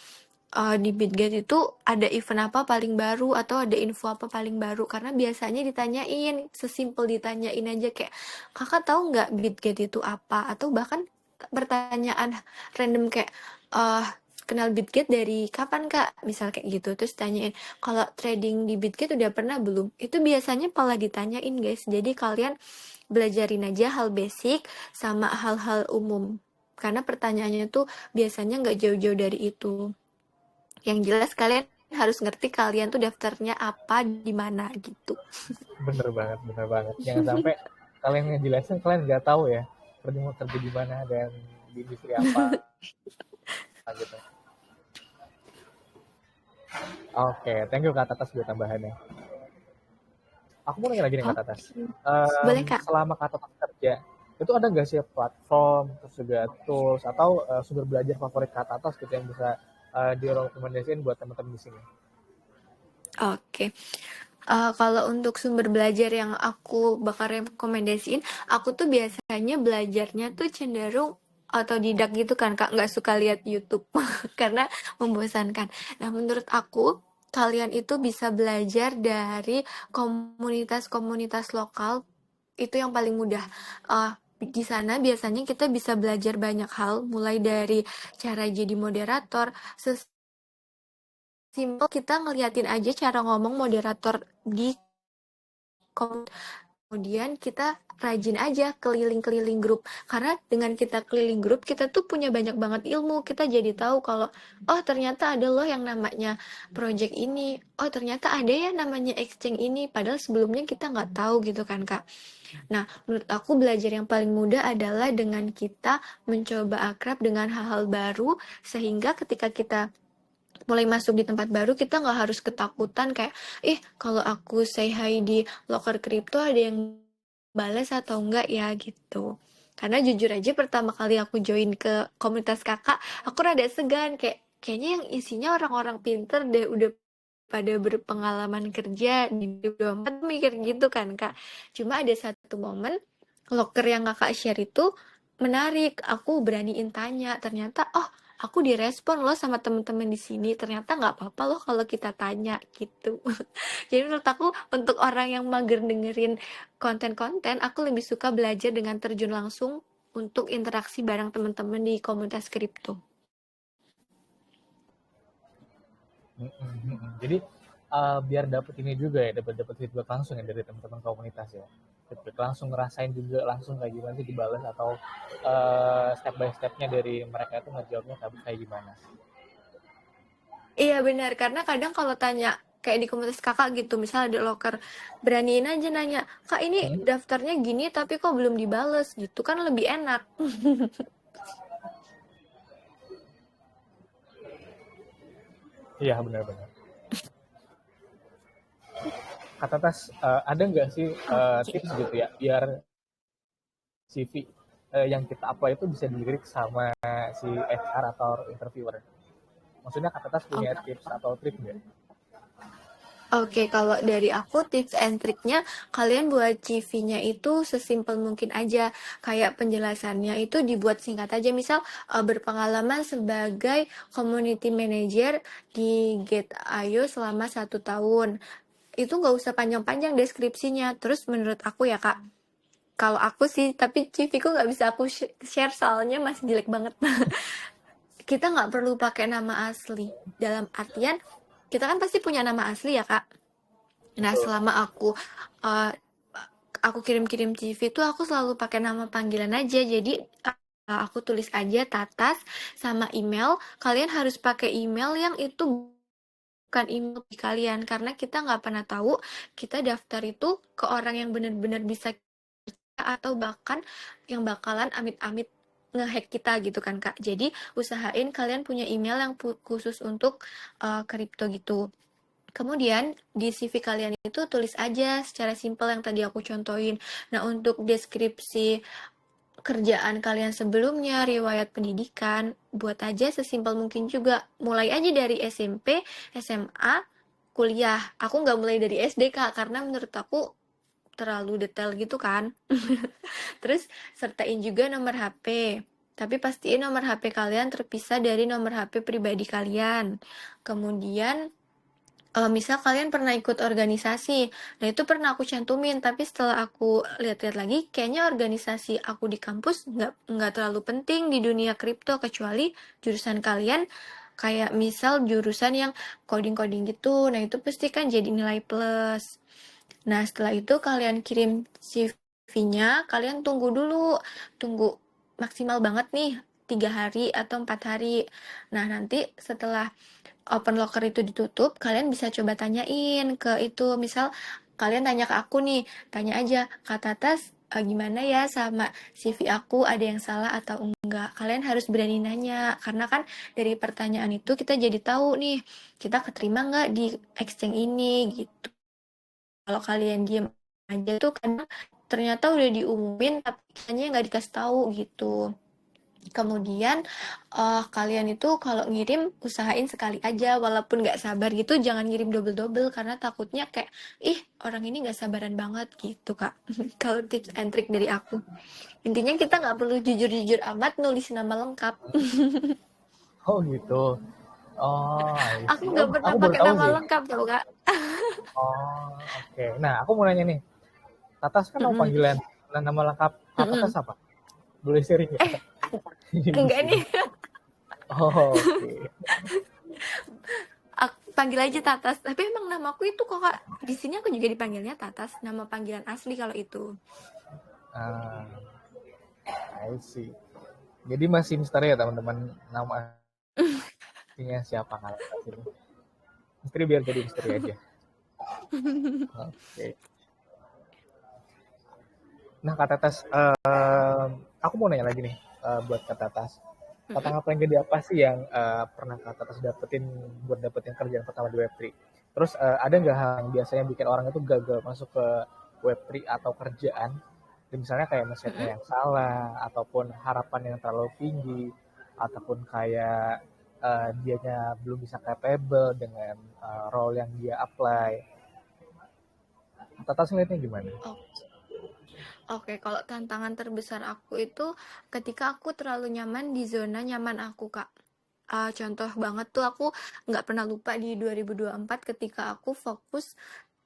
di Bitget itu ada event apa paling baru atau ada info apa paling baru karena biasanya ditanyain sesimpel ditanyain aja kayak kakak tahu nggak Bitget itu apa atau bahkan pertanyaan random kayak kenal Bitget dari kapan kak misal kayak gitu terus tanyain kalau trading di Bitget udah pernah belum itu biasanya malah ditanyain guys jadi kalian belajarin aja hal basic sama hal-hal umum karena pertanyaannya tuh biasanya nggak jauh-jauh dari itu yang jelas kalian harus ngerti kalian tuh daftarnya apa di mana gitu. Bener banget jangan sampai kalian ngejelasin kalian nggak tahu ya kerja mau kerja di mana dan di industri apa gitu. Oke, thank you Kak Tatas buat tambahannya. Aku mau nanya lagi nih Kak Tatas. Oke, boleh Kak. Selama Kak Tatas kerja, itu ada nggak sih platform, terus juga tools, atau sumber belajar favorit Kak Tatas gitu yang bisa direkomendasiin buat teman-teman di sini? Oke. Kalau untuk sumber belajar yang aku bakal rekomendasiin, aku tuh biasanya belajarnya tuh cenderung otodidak gitu kan, Kak, nggak suka lihat YouTube karena membosankan. Nah, menurut aku, kalian itu bisa belajar dari komunitas-komunitas lokal, itu yang paling mudah. Di sana biasanya kita bisa belajar banyak hal, mulai dari cara jadi moderator, simpel kita ngeliatin aja cara ngomong moderator di kemudian kita rajin aja keliling-keliling grup. Karena dengan kita keliling grup, kita tuh punya banyak banget ilmu. Kita jadi tahu kalau, oh ternyata ada loh yang namanya project ini. Oh ternyata ada ya namanya exchange ini. Padahal sebelumnya kita nggak tahu gitu kan, Kak. Nah, menurut aku belajar yang paling mudah adalah dengan kita mencoba akrab dengan hal-hal baru. Sehingga ketika kita mulai masuk di tempat baru, kita nggak harus ketakutan kayak, kalau aku say hi di loker kripto ada yang balas atau enggak ya gitu. Karena jujur aja pertama kali aku join ke komunitas kakak, aku rada segan kayak kayaknya yang isinya orang-orang pinter deh, udah pada berpengalaman kerja di 2024, mikir gitu kan, Kak. Cuma ada satu momen loker yang kakak share itu menarik, aku beraniin tanya, ternyata oh aku direspon loh sama temen-temen di sini, ternyata nggak apa-apa loh kalau kita tanya gitu. Jadi menurut aku untuk orang yang mager dengerin konten-konten, aku lebih suka belajar dengan terjun langsung untuk interaksi bareng teman-teman di komunitas kripto. Jadi biar dapet ini juga ya, dapat feedback langsung ya dari teman-teman komunitas ya. Feedback langsung, ngerasain juga langsung kayak gimana sih dibalas, atau step by stepnya dari mereka itu ngejawabnya kayak gimana. Iya benar, karena kadang kalau tanya kayak di komunitas kakak gitu, misal ada loker, beraniin aja nanya, kak ini Hmm? daftarnya gini tapi kok belum dibales gitu kan lebih enak. Iya benar-benar. Kata Tas, ada nggak sih Oke. tips gitu ya biar CV yang kita apply itu bisa dilirik sama si HR atau interviewer? Maksudnya Kata Tas punya Oke. tips atau trik nggak? Oke, kalau dari aku tips and triknya, kalian buat CV-nya itu sesimpel mungkin aja. Kayak penjelasannya itu dibuat singkat aja. Misal berpengalaman sebagai community manager di Get.io selama 1 tahun. Itu nggak usah panjang-panjang deskripsinya. Terus menurut aku ya Kak, kalau aku sih, tapi CV ku nggak bisa aku share soalnya masih jelek banget. Kita nggak perlu pakai nama asli. Dalam artian, kita kan pasti punya nama asli ya Kak. Nah, Betul. selama uh, aku kirim-kirim CV tuh aku selalu pakai nama panggilan aja. Jadi aku tulis aja Tatas sama email. Kalian harus pakai email yang itu bukan email di kalian karena kita nggak pernah tahu kita daftar itu ke orang yang benar-benar bisa atau bahkan yang bakalan amit-amit ngehack kita gitu kan Kak. Jadi usahain kalian punya email yang khusus untuk kripto gitu. Kemudian di CV kalian itu tulis aja secara simpel yang tadi aku contohin. Nah, untuk deskripsi kerjaan kalian sebelumnya, riwayat pendidikan, buat aja sesimpel mungkin juga. Mulai aja dari SMP, SMA, kuliah. Aku nggak mulai dari SD, Kak, karena menurut aku terlalu detail gitu kan. Terus sertain juga nomor HP. Tapi pastiin nomor HP kalian terpisah dari nomor HP pribadi kalian. Kemudian misal kalian pernah ikut organisasi, nah itu pernah aku cantumin, tapi setelah aku lihat-lihat lagi, kayaknya organisasi aku di kampus nggak terlalu penting di dunia kripto, kecuali jurusan kalian kayak misal jurusan yang coding-coding gitu, nah itu pasti kan jadi nilai plus. Nah setelah itu kalian kirim CV-nya, kalian tunggu dulu, tunggu maksimal banget nih 3 hari atau 4 hari. Nah nanti setelah open locker itu ditutup, kalian bisa coba tanyain ke itu. Misal kalian tanya ke aku nih, tanya aja, Kak Tatas, gimana ya sama CV aku, ada yang salah atau enggak. Kalian harus berani nanya, karena kan dari pertanyaan itu kita jadi tahu nih, kita keterima nggak di exchange ini gitu. Kalau kalian diem aja tuh kadang ternyata udah diumumin, tapi kitanya nggak dikasih tahu gitu. Kemudian kalian itu kalau ngirim usahain sekali aja, walaupun nggak sabar gitu jangan ngirim double-double karena takutnya kayak ih orang ini nggak sabaran banget gitu Kak. Kalau tips and trick dari aku. Intinya kita nggak perlu jujur-jujur amat nulis nama lengkap. Oh gitu. Oh, I Aku see. nggak Oh, pernah aku baru pakai tahu nama sih. lengkap tau Kak. Oh, oke. Nah, aku mau nanya nih. Tatas kan mau Mm-mm. panggilan. Nah, nama lengkap Kak Tatas Mm-mm. apa? Boleh sharing nggak? Eh Di enggak sini. nih. Oh, oke. Aku panggil aja Tatas. Tapi emang namaku itu kok Kak. Di sini aku juga dipanggilnya Tatas. Nama panggilan asli kalau itu. Ah, I see. Jadi masih misteri ya teman-teman nama aslinya siapa Kak Tatas ini. Misteri biar jadi misteri aja. Oke. Nah, Kak Tatas, aku mau nanya lagi nih buat Kak Tatas. Mm-mm. Tantangan paling gede apa sih yang pernah Kak Tatas dapetin buat dapetin kerjaan pertama di Web3? Terus ada nggak hal yang biasanya bikin orang itu gagal masuk ke Web3 atau kerjaan? Misalnya kayak mindset-nya Mm-mm. yang salah, ataupun harapan yang terlalu tinggi, ataupun kayak dianya belum bisa capable dengan role yang dia apply. Kak Tatas ngeliatnya gimana? Oh, oke, kalau tantangan terbesar aku itu ketika aku terlalu nyaman di zona nyaman aku, Kak. Contoh banget tuh aku nggak pernah lupa di 2024 ketika aku fokus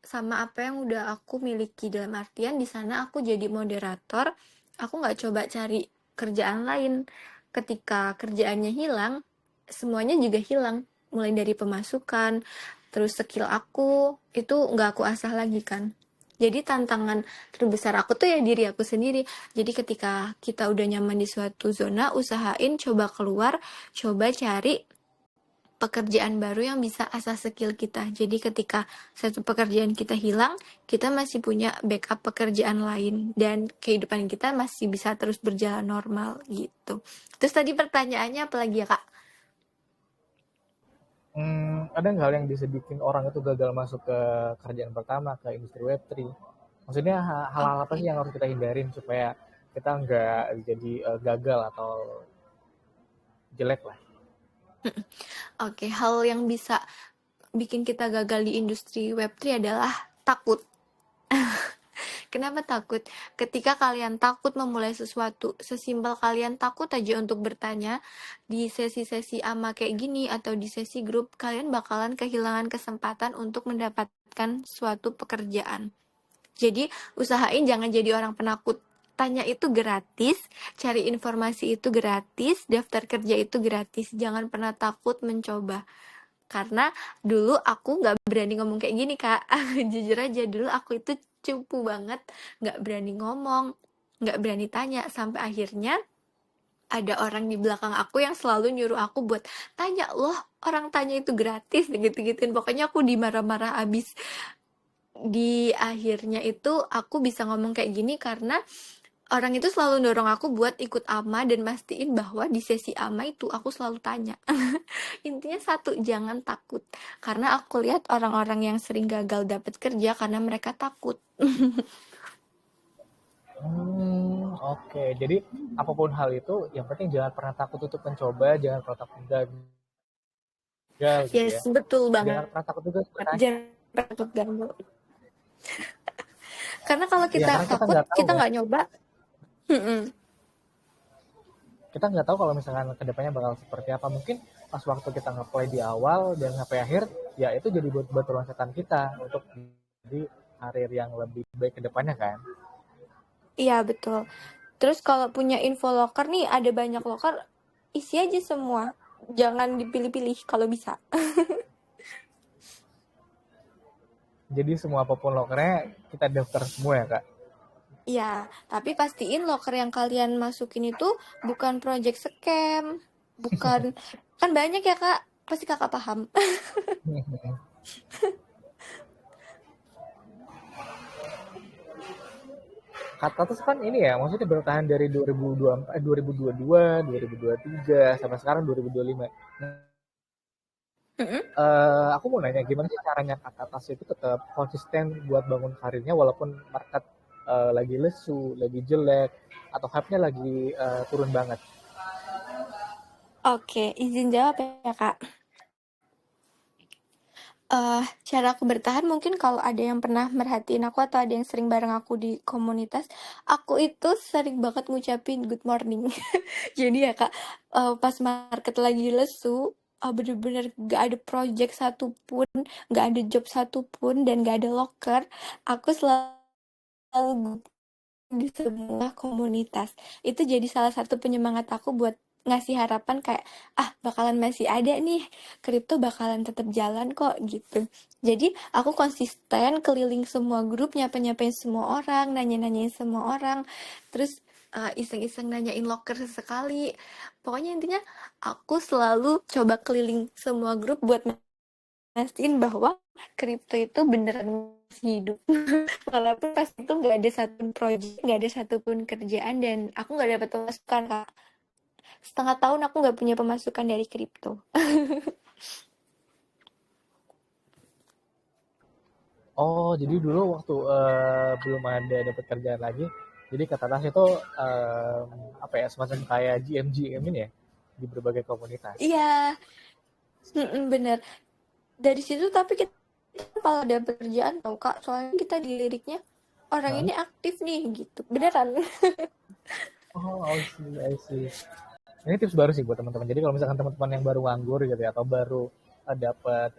sama apa yang udah aku miliki. Dalam artian di sana aku jadi moderator, aku nggak coba cari kerjaan lain. Ketika kerjaannya hilang, semuanya juga hilang. Mulai dari pemasukan, terus skill aku, itu nggak aku asah lagi kan. Jadi tantangan terbesar aku tuh ya diri aku sendiri. Jadi ketika kita udah nyaman di suatu zona, usahain coba keluar, coba cari pekerjaan baru yang bisa asah skill kita. Jadi ketika satu pekerjaan kita hilang, kita masih punya backup pekerjaan lain dan kehidupan kita masih bisa terus berjalan normal gitu. Terus tadi pertanyaannya apa lagi ya, Kak? Ada nggak hal yang bisa bikin orang itu gagal masuk ke kerjaan pertama, ke industri Web3? Maksudnya hal-hal apa sih Oke. yang harus kita hindarin supaya kita nggak jadi gagal atau jelek lah? Oke, hal yang bisa bikin kita gagal di industri Web3 adalah takut. Kenapa takut? Ketika kalian takut memulai sesuatu, sesimpel kalian takut aja untuk bertanya di sesi-sesi AMA kayak gini atau di sesi grup, kalian bakalan kehilangan kesempatan untuk mendapatkan suatu pekerjaan. Jadi, usahain jangan jadi orang penakut. Tanya itu gratis, cari informasi itu gratis, daftar kerja itu gratis. Jangan pernah takut mencoba. Karena dulu aku nggak berani ngomong kayak gini, Kak. Jujur aja, dulu aku itu cupu banget, nggak berani ngomong, nggak berani tanya. Sampai akhirnya ada orang di belakang aku yang selalu nyuruh aku buat tanya loh, orang tanya itu gratis, gitu-gituin. Pokoknya aku dimarah-marah abis. Di akhirnya itu aku bisa ngomong kayak gini karena orang itu selalu dorong aku buat ikut AMA dan mastiin bahwa di sesi AMA itu aku selalu tanya. Intinya satu, jangan takut. Karena aku lihat orang-orang yang sering gagal dapat kerja karena mereka takut. Oke. Jadi apapun hal itu, yang penting jangan pernah takut untuk mencoba, jangan pernah takut gagal gitu ya. Yes, betul Jangan banget. pernah takut juga untuk bertanya. Jangan takut gagal. Karena kalau Ya, kita karena kita takut, nggak tahu kita kan. nggak nyoba. Kita nggak tahu kalau misalkan kedepannya bakal seperti apa. Mungkin pas waktu kita nge-play di awal dan sampai akhir, ya itu jadi batu loncatan kita untuk di karir yang lebih baik kedepannya kan. Iya, betul. Terus kalau punya info loker nih, ada banyak loker, isi aja semua. Jangan dipilih-pilih kalau bisa. Jadi semua apapun lokernya kita daftar semua ya kak. Iya, tapi pastiin loker yang kalian masukin itu bukan project scam, bukan, kan banyak ya Kak, pasti Kakak paham. Kata terus kan ini ya, maksudnya bertahan dari 2024, 2022, 2023 sampai sekarang 2025. Mm-mm. Aku mau nanya gimana sih caranya Kak Tatas itu tetap konsisten buat bangun karirnya walaupun market lagi lesu, lagi jelek, atau hype-nya lagi turun banget. Oke, izin jawab ya, Kak. Cara aku bertahan mungkin kalau ada yang pernah merhatiin aku atau ada yang sering bareng aku di komunitas, aku itu sering banget ngucapin good morning. Jadi ya Kak, pas market lagi lesu, bener-bener gak ada project satupun, gak ada job satupun, dan gak ada loker, aku selalu di semua komunitas. Itu jadi salah satu penyemangat aku buat ngasih harapan kayak, ah bakalan masih ada nih, kripto bakalan tetap jalan kok gitu. Jadi aku konsisten keliling semua grup, nyapa-nyapain semua orang, nanya-nanyain semua orang, terus iseng-iseng nanyain loker sesekali. Pokoknya intinya aku selalu coba keliling semua grup buat mastiin bahwa kripto itu beneran masih hidup. Walaupun pas itu nggak ada satupun project, nggak ada satupun kerjaan, dan aku nggak dapat pemasukan, Kak. Setengah tahun aku nggak punya pemasukan dari kripto. Oh, jadi dulu waktu belum ada dapat kerjaan lagi, jadi kata Tas itu apa ya, semacam kayak GM ini ya di berbagai komunitas. Iya, bener. Dari situ tapi kita malah dapet kerjaan tau, Kak. Soalnya kita diliriknya, orang Hah? ini aktif nih, gitu. Beneran. Oh, I see, I see. Ini tips baru sih buat teman-teman. Jadi kalau misalkan teman-teman yang baru nganggur gitu ya, atau baru dapat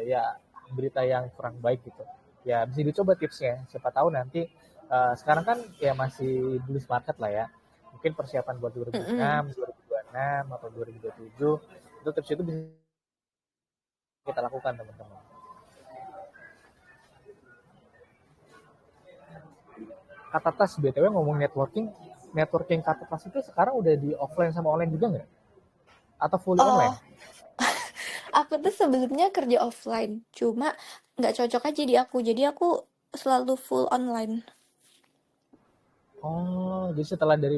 ya berita yang kurang baik gitu, ya bisa dicoba tipsnya. Siapa tahu nanti sekarang kan ya masih bullish market lah ya. Mungkin persiapan buat 2006, Mm-mm. 2026 atau 2027 itu tips itu bisa kita lakukan teman-teman. Kata tas BTW ngomong networking, networking kata tas itu sekarang udah di offline sama online juga nggak? Atau fully online? Oh, aku tuh sebelumnya kerja offline. Cuma nggak cocok aja di aku. Jadi aku selalu full online. Oh, jadi setelah dari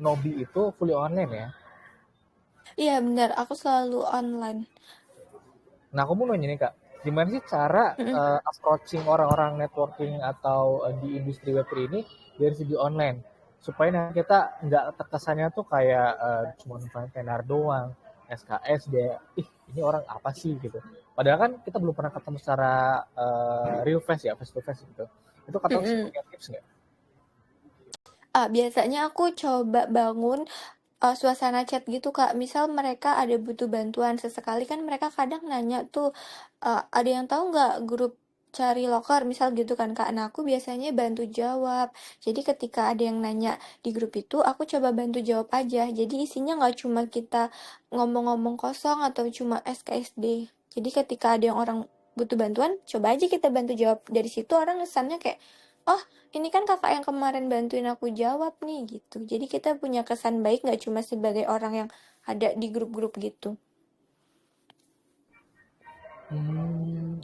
Nobi itu fully online ya? Iya benar, aku selalu online. Nah, aku mau nanya nih Kak, gimana sih cara Mm-mm. approaching orang-orang networking atau di industri Web3 ini dari segi online? Supaya nanti kita nggak terkesannya tuh kayak cuma tenar doang, SKS dia, ih ini orang apa sih gitu. Padahal kan kita belum pernah ketemu secara real face ya, face to face gitu. Itu kata sih Mm-mm. punya tips nggak? Biasanya aku coba bangun suasana chat gitu, Kak. Misal mereka ada butuh bantuan sesekali kan mereka kadang nanya tuh, ada yang tahu nggak grup cari loker misal gitu kan, Kak. Nah, aku biasanya bantu jawab. Jadi ketika ada yang nanya di grup itu, aku coba bantu jawab aja. Jadi isinya nggak cuma kita ngomong-ngomong kosong atau cuma SKSD. Jadi ketika ada yang orang butuh bantuan, coba aja kita bantu jawab. Dari situ orang kesannya kayak, oh ini kan kakak yang kemarin bantuin aku jawab nih gitu. Jadi kita punya kesan baik nggak cuma sebagai orang yang ada di grup-grup gitu.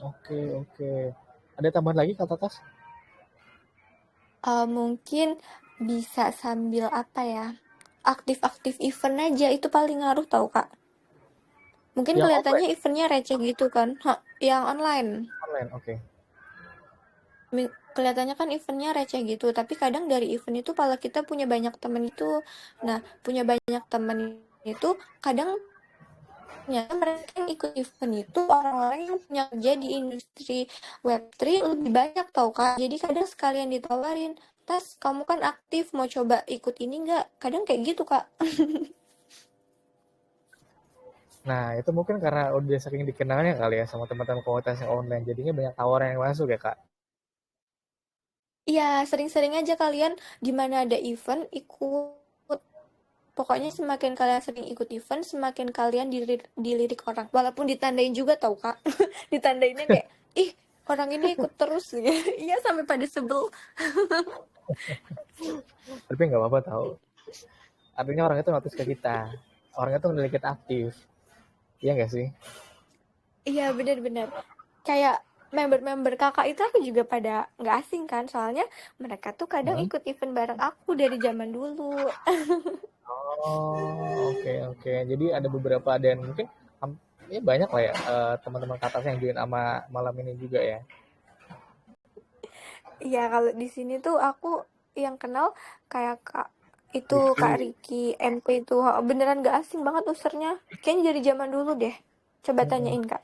Oke oke. Ada tambahan lagi kata tas? Mungkin bisa sambil apa ya? Aktif-aktif event aja itu paling ngaruh tau Kak. Mungkin Yang kelihatannya offline, eventnya receh gitu kan. Yang online. online, oke. Kelihatannya kan eventnya receh gitu, tapi kadang dari event itu kalau kita punya banyak temen itu, nah punya banyak temen itu kadang ternyata mereka yang ikut event itu orang-orang yang punya kerja di industri Web3 lebih banyak tau Kak. Jadi kadang sekalian ditawarin, Tas, kamu kan aktif, mau coba ikut ini nggak? Kadang kayak gitu Kak. Nah, itu mungkin karena udah sering dikenalnya kali ya sama teman-teman komunitas yang online. Jadinya banyak tawaran yang masuk ya, Kak. Iya, sering-sering aja kalian di mana ada event ikut. Pokoknya semakin kalian sering ikut event, semakin kalian dilirik orang. Walaupun ditandain juga tau Kak. Ditandainnya kayak, ih orang ini ikut terus. Iya sampai pada sebel. Tapi nggak apa-apa tahu. Artinya orang itu notice ke kita. Orang itu ngeliat kita aktif. Iya nggak sih? Iya benar-benar. Kayak member-member kakak itu aku juga pada nggak asing kan. Soalnya mereka tuh kadang Hmm? ikut event bareng aku dari zaman dulu. Oh, oke oke. Jadi ada beberapa dan mungkin ya banyak lah ya teman-teman kata yang join sama malam ini juga ya. Iya kalau di sini tuh aku yang kenal kayak kak. Itu Kak Ricky. Ricky MP itu beneran gak asing banget usernya. Kayaknya dari zaman dulu deh. Coba Mm-mm. tanyain Kak.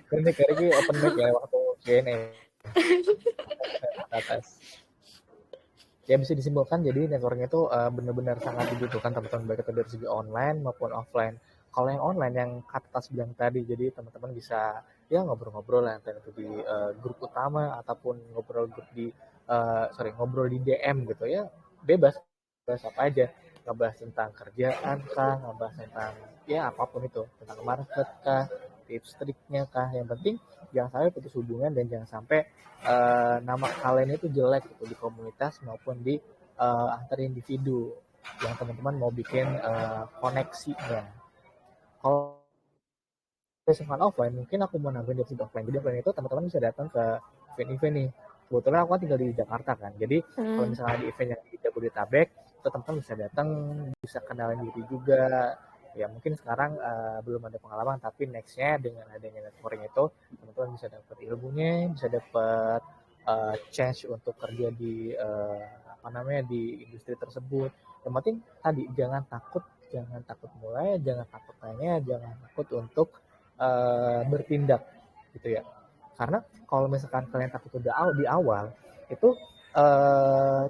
Kan nih Ricky open mic ya waktu Q&A atas. Ya bisa disimpulkan jadi networking itu benar-benar sangat dibutuhkan teman-teman baik itu dari segi online maupun offline. Kalau yang online yang kata Tas bilang tadi, jadi teman-teman bisa ya ngobrol-ngobrol lah entah itu di grup utama ataupun ngobrol di DM gitu ya, bebas bebas apa aja, ngebahas tentang kerjaan kah, ngebahas tentang ya apapun itu, tentang market kah, tips triknya kah, yang penting jangan sampai putus hubungan dan jangan sampai nama kalian itu jelek gitu di komunitas maupun di antar individu yang teman-teman mau bikin koneksinya. Kalau misalkan offline, mungkin aku mau nambahin dari segi offline. Jadi offline itu teman-teman bisa datang ke event-event nih. Kebetulan aku kan tinggal di Jakarta kan. Jadi kalau Hmm. misalnya di event yang di Jabodetabek, itu teman-teman bisa datang, bisa kenalin diri juga. Ya mungkin sekarang belum ada pengalaman, tapi nextnya dengan adanya networking itu, teman-teman bisa dapat ilmunya, bisa dapat chance untuk kerja di apa namanya di industri tersebut. Yang penting tadi jangan takut mulai, jangan takut tanya, jangan takut untuk bertindak gitu ya. Karena kalau misalkan kalian takut udah di awal itu uh,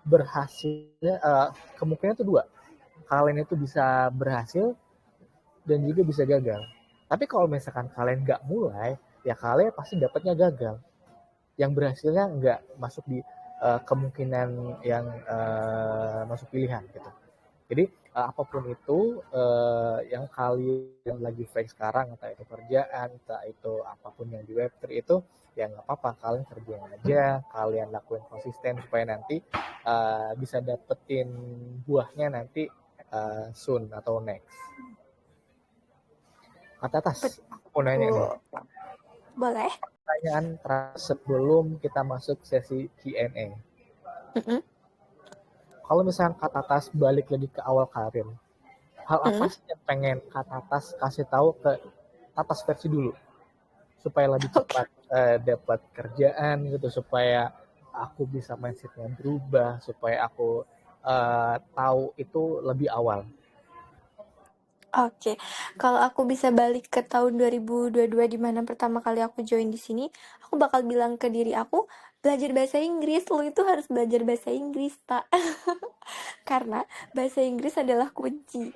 berhasilnya kemungkinan itu dua, kalian itu bisa berhasil dan juga bisa gagal. Tapi kalau misalkan kalian nggak mulai, ya kalian pasti dapatnya gagal. Yang berhasilnya nggak masuk di kemungkinan yang masuk pilihan gitu. Jadi apapun itu yang kalian lagi fake sekarang, entah itu kerjaan, entah itu apapun yang di Web3 itu, ya nggak apa-apa, kalian kerjain aja, kalian lakuin konsisten supaya nanti bisa dapetin buahnya nanti soon atau next. Kata atas, aku mau nanya nih, Betul. Boleh? pertanyaan sebelum kita masuk sesi Q&A. Mm-mm. Kalau misalnya Kak Tatas balik lagi ke awal karir, hal apa Mm-mm. sih yang pengen Kak Tatas kasih tahu ke Tatas versi dulu supaya lebih Oke. cepat dapat kerjaan gitu, supaya aku bisa mindsetnya berubah, supaya aku tahu itu lebih awal. Oke, kalau aku bisa balik ke tahun 2022 di mana pertama kali aku join di sini, aku bakal bilang ke diri aku, belajar bahasa Inggris, lu itu harus belajar bahasa Inggris, tak? Karena bahasa Inggris adalah kunci.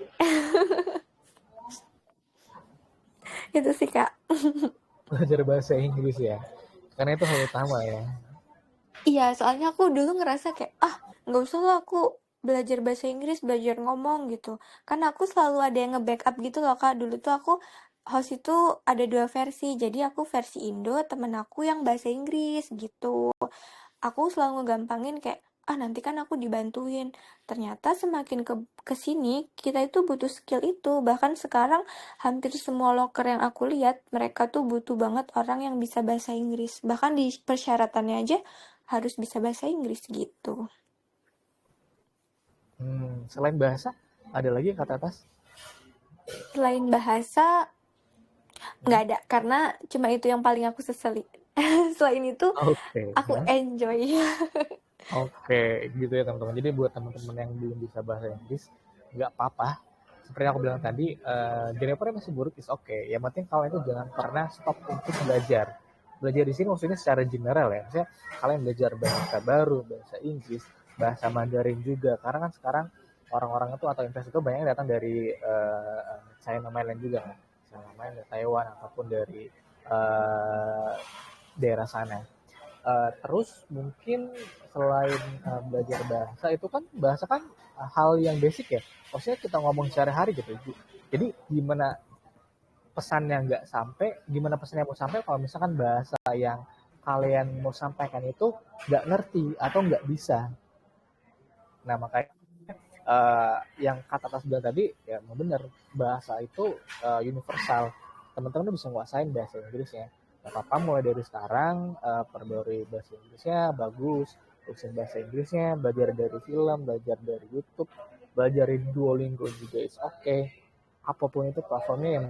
Itu sih, Kak. Belajar bahasa Inggris ya, karena itu hal utama ya. Iya, soalnya aku dulu ngerasa kayak, nggak usah lah aku belajar bahasa Inggris, belajar ngomong gitu. Kan aku selalu ada yang nge-backup gitu loh, Kak. Dulu tuh aku host itu ada dua versi. Jadi aku versi Indo, temen aku yang bahasa Inggris gitu. Aku selalu ngegampangin kayak, nanti kan aku dibantuin. Ternyata semakin ke sini, kita itu butuh skill itu. Bahkan sekarang hampir semua loker yang aku lihat, mereka tuh butuh banget orang yang bisa bahasa Inggris. Bahkan di persyaratannya aja harus bisa bahasa Inggris gitu. Selain bahasa, ada lagi kata atas? Selain bahasa, Hmm. nggak ada. Karena cuma itu yang paling aku sesali. Selain itu, Oke, aku enjoy. oke, gitu ya teman-teman. Jadi buat teman-teman yang belum bisa bahasa Inggris, nggak apa-apa. Seperti yang aku bilang tadi, Jennifer masih buruk is oke. Yang penting kalian itu jangan pernah stop untuk belajar. Belajar di sini maksudnya secara general ya. Maksudnya kalian belajar bahasa baru, bahasa Inggris, bahasa Mandarin juga. Karena kan sekarang orang-orang itu atau investor itu banyak yang datang dari China mainland juga kan. China mainland, Taiwan, ataupun dari uh, daerah sana. Terus mungkin selain belajar bahasa kan hal yang basic ya. Maksudnya kita ngomong sehari-hari gitu. Jadi gimana pesan yang mau sampai kalau misalkan bahasa yang kalian mau sampaikan itu nggak ngerti atau nggak bisa. Nah makanya yang kata Tas bilang tadi ya benar, bahasa itu universal. Teman-teman bisa nguasain bahasa Inggrisnya. Gak apa-apa mulai dari sekarang perbarui bahasa Inggrisnya bagus, urusin bahasa Inggrisnya, belajar dari film, belajar dari YouTube, belajar dari Duolingo juga is oke. Apapun itu platformnya, yang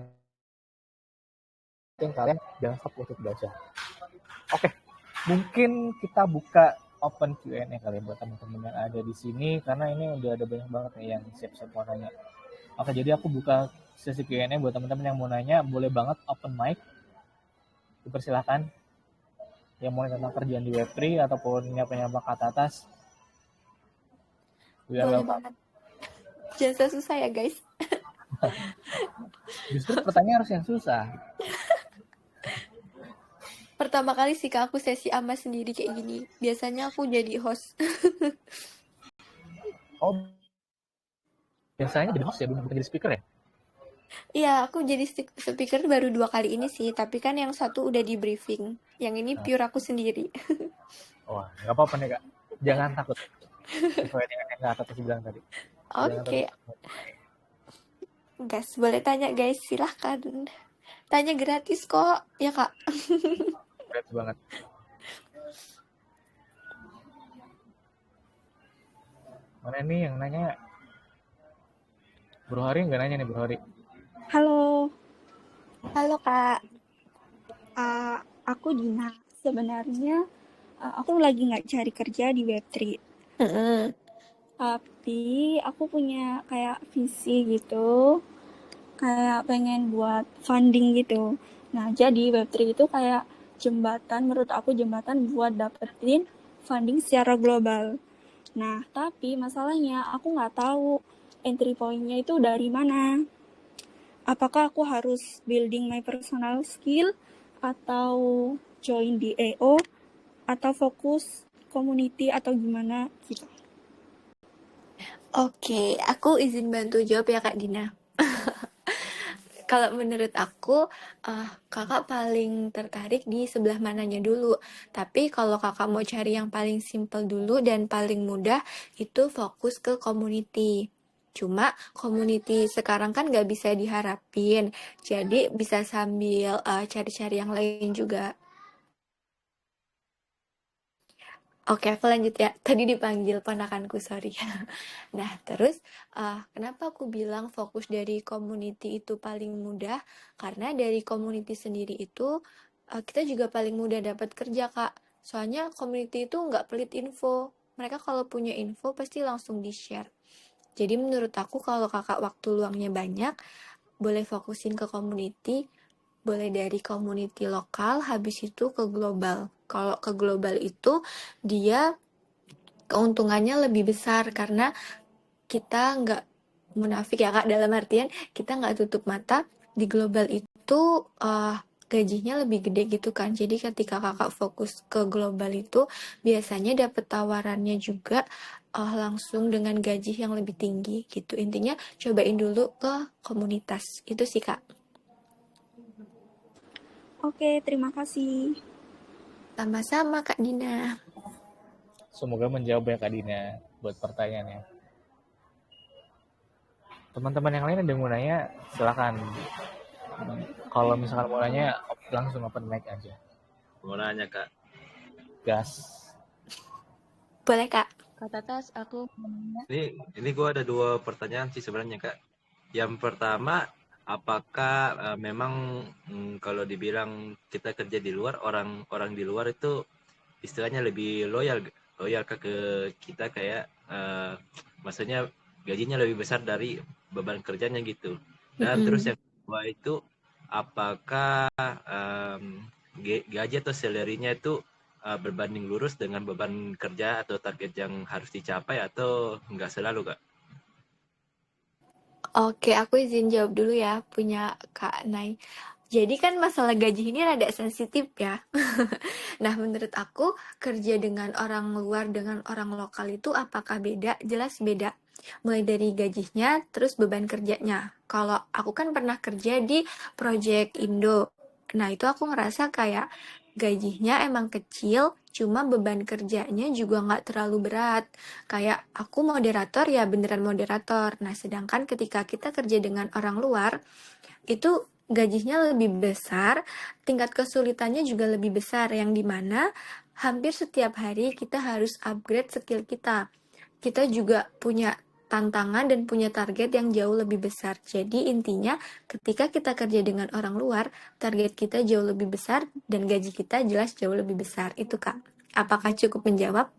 penting kalian jangan stop untuk belajar. Oke, mungkin kita buka open Q&A kali buat teman-teman yang ada di sini, karena ini udah ada banyak banget nih yang siap-siap mau nanya. Oke, jadi aku buka sesi Q&A buat teman-teman yang mau nanya, boleh banget open mic, dipersilahkan. Yang mau tentang kerjaan di Web3 ataupun nyapa-nyapa kata atas, we are Boleh welcome. banget. Jangan susah ya guys. Justru pertanyaan harus yang susah. Pertama kali sih Kak aku sesi ama sendiri kayak gini. Biasanya aku jadi host. Oh, biasanya jadi host ya, bukan jadi speaker ya? Iya, aku jadi speaker baru 2 kali ini sih, tapi kan yang satu udah di briefing. Yang ini Nah, pure aku sendiri. wah, nggak apa-apa nih kak. Jangan takut. Sesuai dengan yang kak Tatus bilang tadi. Jangan takut. Oke, guys, boleh tanya guys, silahkan. Tanya gratis kok, ya Kak. Berat banget. Mana nih yang nanya? Bro Hari nggak nanya nih Bro Hari. Halo, Halo Kak. uh, aku Dina. Sebenarnya aku lagi nggak cari kerja di Web3, Mm-mm. tapi aku punya kayak visi gitu, kayak pengen buat funding gitu. Nah, jadi Web3 itu kayak jembatan, menurut aku jembatan buat dapetin funding secara global. Nah, tapi masalahnya aku nggak tahu entry point-nya itu dari mana. Apakah aku harus building my personal skill atau join di EO atau fokus community atau gimana gitu. Oke, aku izin bantu jawab ya Kak Dina. Kalau menurut aku, kakak paling tertarik di sebelah mananya dulu. Tapi kalau kakak mau cari yang paling simple dulu dan paling mudah, itu fokus ke community. Cuma community sekarang kan nggak bisa diharapin, jadi bisa sambil cari-cari yang lain juga. Oke, aku lanjut ya. Tadi dipanggil ponakanku, sorry. Nah, terus kenapa aku bilang fokus dari community itu paling mudah? Karena dari community sendiri itu kita juga paling mudah dapat kerja, Kak. Soalnya community itu nggak pelit info. Mereka kalau punya info pasti langsung di-share. Jadi menurut aku kalau kakak waktu luangnya banyak, boleh fokusin ke community, boleh dari community lokal, habis itu ke global. Kalau ke global itu dia keuntungannya lebih besar karena kita nggak munafik ya Kak, dalam artian kita nggak tutup mata di global itu gajinya lebih gede gitu kan. Jadi ketika kakak fokus ke global itu biasanya dapet tawarannya juga langsung dengan gaji yang lebih tinggi gitu. Intinya cobain dulu ke komunitas itu sih Kak. Oke, terima kasih. Sama-sama Kak Dina. Semoga menjawab ya Kak Dina buat pertanyaannya. Teman-teman yang lain ada yang mau nanya, silakan. Kalau misalkan mau nanya, langsung open mic aja. Mau nanya Kak. Gas. Boleh Kak. Kak Tatas, aku mau nanya. Ini gue ada 2 pertanyaan sih sebenarnya Kak. Yang pertama, apakah memang kalau dibilang kita kerja di luar, orang di luar itu istilahnya lebih loyal Kak ke kita, kayak maksudnya gajinya lebih besar dari beban kerjanya gitu. Dan terus yang kedua itu, apakah gaji atau salary-nya itu berbanding lurus dengan beban kerja atau target yang harus dicapai, atau enggak selalu Kak? Oke, aku izin jawab dulu ya, punya Kak Nai. Jadi kan masalah gaji ini rada sensitif ya. Nah, menurut aku kerja dengan orang luar dengan orang lokal itu apakah beda? Jelas beda. Mulai dari gajinya, terus beban kerjanya. Kalau aku kan pernah kerja di Project Indo. Nah, itu aku ngerasa kayak gajinya emang kecil, cuma beban kerjanya juga nggak terlalu berat. Kayak aku moderator ya beneran moderator. Nah, sedangkan ketika kita kerja dengan orang luar, itu gajinya lebih besar, tingkat kesulitannya juga lebih besar, yang dimana hampir setiap hari kita harus upgrade skill kita. Kita juga punya tantangan dan punya target yang jauh lebih besar. Jadi intinya ketika kita kerja dengan orang luar, target kita jauh lebih besar dan gaji kita jelas jauh lebih besar. Itu Kak. Apakah cukup menjawab?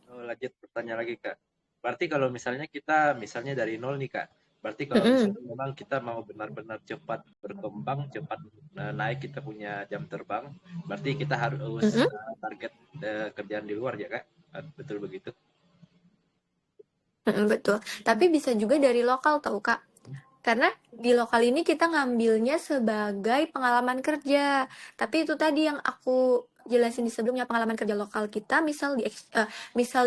Lanjut pertanyaan lagi Kak. Berarti kalau misalnya kita dari nol nih Kak. Berarti kalau Mm-mm. misalnya memang kita mau benar-benar cepat berkembang, cepat naik kita punya jam terbang, berarti kita harus Mm-mm. target kerjaan di luar ya Kak. Betul begitu? Betul. Tapi bisa juga dari lokal tahu Kak. Karena di lokal ini kita ngambilnya sebagai pengalaman kerja. Tapi itu tadi yang aku jelasin di sebelumnya, pengalaman kerja lokal kita misal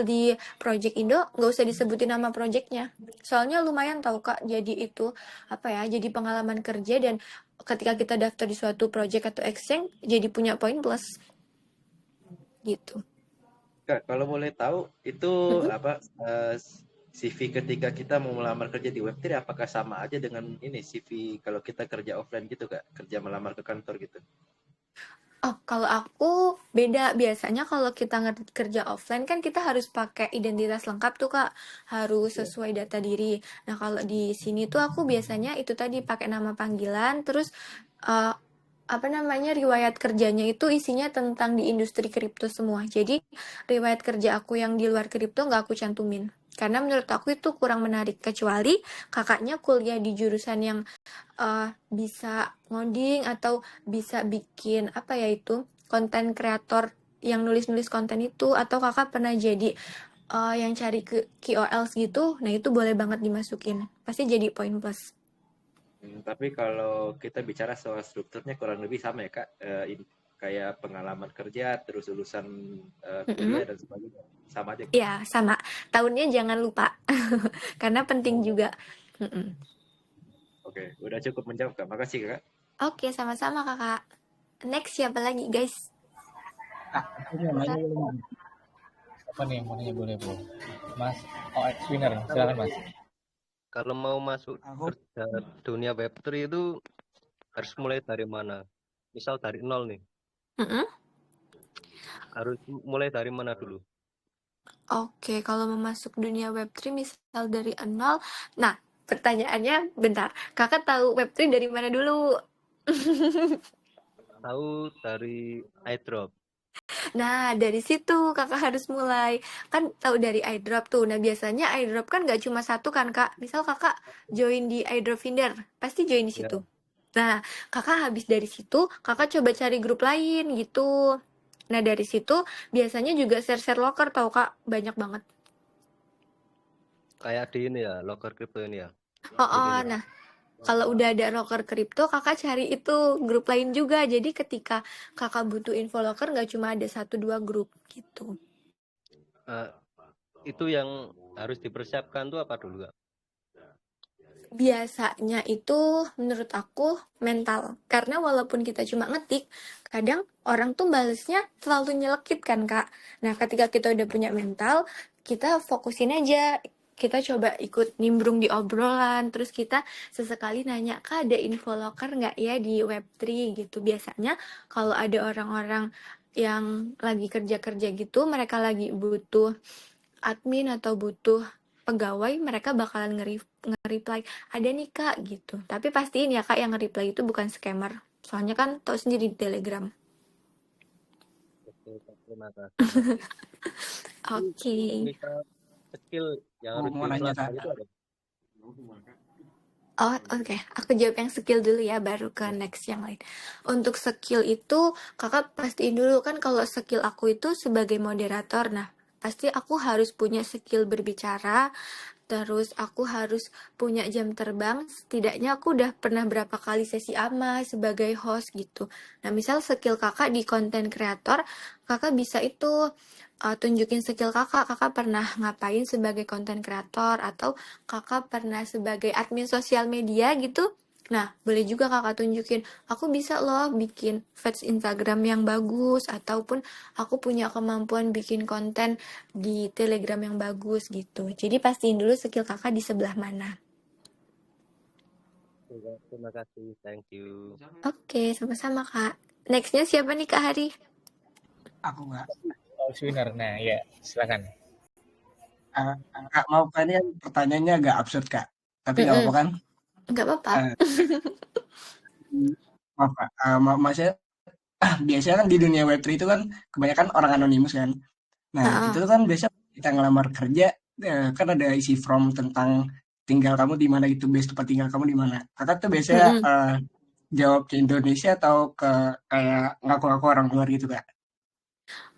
di Project Indo nggak usah disebutin nama projectnya. Soalnya lumayan tahu Kak, jadi itu jadi pengalaman kerja dan ketika kita daftar di suatu project atau exchange jadi punya poin plus gitu. Kak, kalau boleh tahu itu Mm-mm. apa CV ketika kita mau melamar kerja di Web3 apakah sama aja dengan ini CV kalau kita kerja offline gitu Kak, kerja melamar ke kantor gitu? Oh, kalau aku beda. Biasanya kalau kita kerja offline kan kita harus pakai identitas lengkap tuh Kak. Harus sesuai data diri. Nah, kalau di sini tuh aku biasanya itu tadi pakai nama panggilan, terus uh, riwayat kerjanya itu isinya tentang di industri kripto semua. Jadi riwayat kerja aku yang di luar kripto nggak aku cantumin. Karena menurut aku itu kurang menarik. Kecuali kakaknya kuliah di jurusan yang bisa ngoding atau bisa bikin konten kreator yang nulis-nulis konten itu, atau kakak pernah jadi yang cari ke KOLs gitu, nah itu boleh banget dimasukin, pasti jadi poin plus. Tapi kalau kita bicara soal strukturnya kurang lebih sama ya Kak, kayak pengalaman kerja, terus lulusan kuliah dan sebagainya, sama aja. Ya sama, tahunnya jangan lupa karena penting juga. Oke, udah cukup menjawab Kak, makasih Kak. Oke, sama-sama kakak. Next siapa lagi guys? Aku mau nanya belum? Apa nih yang mau nanya, boleh Mas OX Winner, silakan Mas. Kalau mau masuk kerja dunia Web3 itu harus mulai dari mana? Misal dari nol nih. Harus mulai dari mana dulu? Oke, kalau mau masuk dunia Web3 misal dari nol, nah pertanyaannya bentar, kakak tahu Web3 dari mana dulu? Tahu dari iDrop. Nah, dari situ kakak harus mulai. Kan tahu dari iDrop tuh. Nah, biasanya iDrop kan nggak cuma satu kan, Kak. Misal kakak join di iDrop Finder, pasti join di situ. Nah, kakak habis dari situ, kakak coba cari grup lain gitu. Nah, dari situ biasanya juga share-share locker tahu, Kak. Banyak banget. Kayak di ini ya, locker crypto ini ya. Nah, kalau udah ada locker kripto, kakak cari itu grup lain juga. Jadi ketika kakak butuh info locker, nggak cuma ada 1-2 grup gitu. Itu yang harus dipersiapkan tuh apa dulu Kak? Biasanya itu menurut aku mental. Karena walaupun kita cuma ngetik, kadang orang tuh balesnya terlalu nyelekit kan Kak. Nah ketika kita udah punya mental, kita fokusin aja. Kita coba ikut nimbrung di obrolan, terus kita sesekali nanya, Kak ada info locker nggak ya di Web3 gitu. Biasanya kalau ada orang-orang yang lagi kerja-kerja gitu, mereka lagi butuh admin atau butuh pegawai, mereka bakalan nge-reply, ada nih Kak gitu. Tapi pastiin ya Kak yang nge-reply itu bukan scammer. Soalnya kan tau sendiri di Telegram. Terima kasih. Oke. Misal skill yang harus dipelajari itu apa? Oh, oke. Aku jawab yang skill dulu ya, baru ke next yang lain. Untuk skill itu, kakak pastiin dulu kan kalau skill aku itu sebagai moderator. Nah, pasti aku harus punya skill berbicara, terus aku harus punya jam terbang. Setidaknya aku udah pernah berapa kali sesi AMA sebagai host gitu. Nah, misal skill kakak di konten kreator, kakak bisa itu tunjukin skill kakak. Kakak pernah ngapain sebagai konten kreator atau kakak pernah sebagai admin sosial media gitu. Nah, boleh juga kakak tunjukin, aku bisa loh bikin feed Instagram yang bagus, ataupun aku punya kemampuan bikin konten di Telegram yang bagus gitu. Jadi pastiin dulu skill kakak di sebelah mana. Terima kasih, thank you. Oke, sama-sama Kak. Nextnya siapa nih Kak Hari? Aku nggak. OX Winner, nah ya silakan. Kak, maaf kan ini pertanyaannya agak absurd Kak. Tapi nggak apa-apa kan? Nggak apa-apa. Maaf Kak, maksudnya biasanya kan di dunia Web3 itu kan kebanyakan orang anonimus kan. Nah, itu Heeh. tuh kan biasa kita ngelamar kerja, kan ada isi form tentang tinggal kamu di mana gitu, base tempat tinggal kamu di mana. Kakak tuh biasanya Mm-mm. jawab ke Indonesia atau ke kayak ngaku-ngaku orang luar gitu, Kak?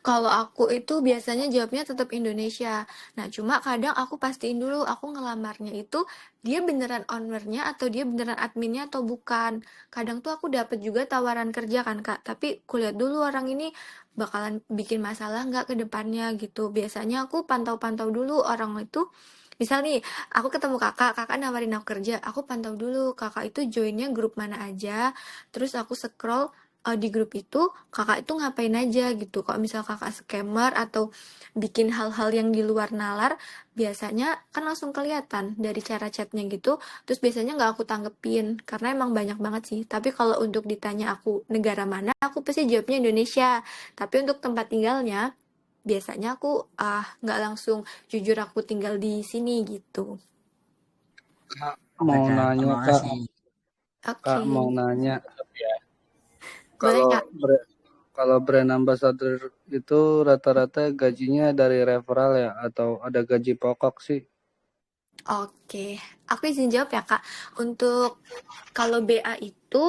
Kalau aku itu biasanya jawabnya tetap Indonesia. Nah, cuma kadang aku pastiin dulu aku ngelamarnya itu dia beneran ownernya atau dia beneran adminnya atau bukan. Kadang tuh aku dapat juga tawaran kerja kan, Kak. Tapi kulihat dulu orang ini bakalan bikin masalah nggak ke depannya gitu. Biasanya aku pantau-pantau dulu orang itu. Misal nih, aku ketemu kakak nawarin aku kerja, aku pantau dulu kakak itu joinnya grup mana aja, terus aku scroll di grup itu kakak itu ngapain aja gitu. Kalau misal kakak scammer atau bikin hal-hal yang di luar nalar, biasanya kan langsung kelihatan dari cara chatnya gitu. Terus biasanya nggak aku tanggepin karena emang banyak banget sih. Tapi kalau untuk ditanya aku negara mana, aku pasti jawabnya Indonesia. Tapi untuk tempat tinggalnya, biasanya aku nggak langsung jujur aku tinggal di sini gitu. Kak, Oke, mau Kak. nanya Terima Kak, kasih. Kak Oke, mau nanya Ya. boleh kalau Kak. kalau brand ambassador itu rata-rata gajinya dari referral ya atau ada gaji pokok sih? Oke, aku izin jawab ya Kak. Untuk kalau BA itu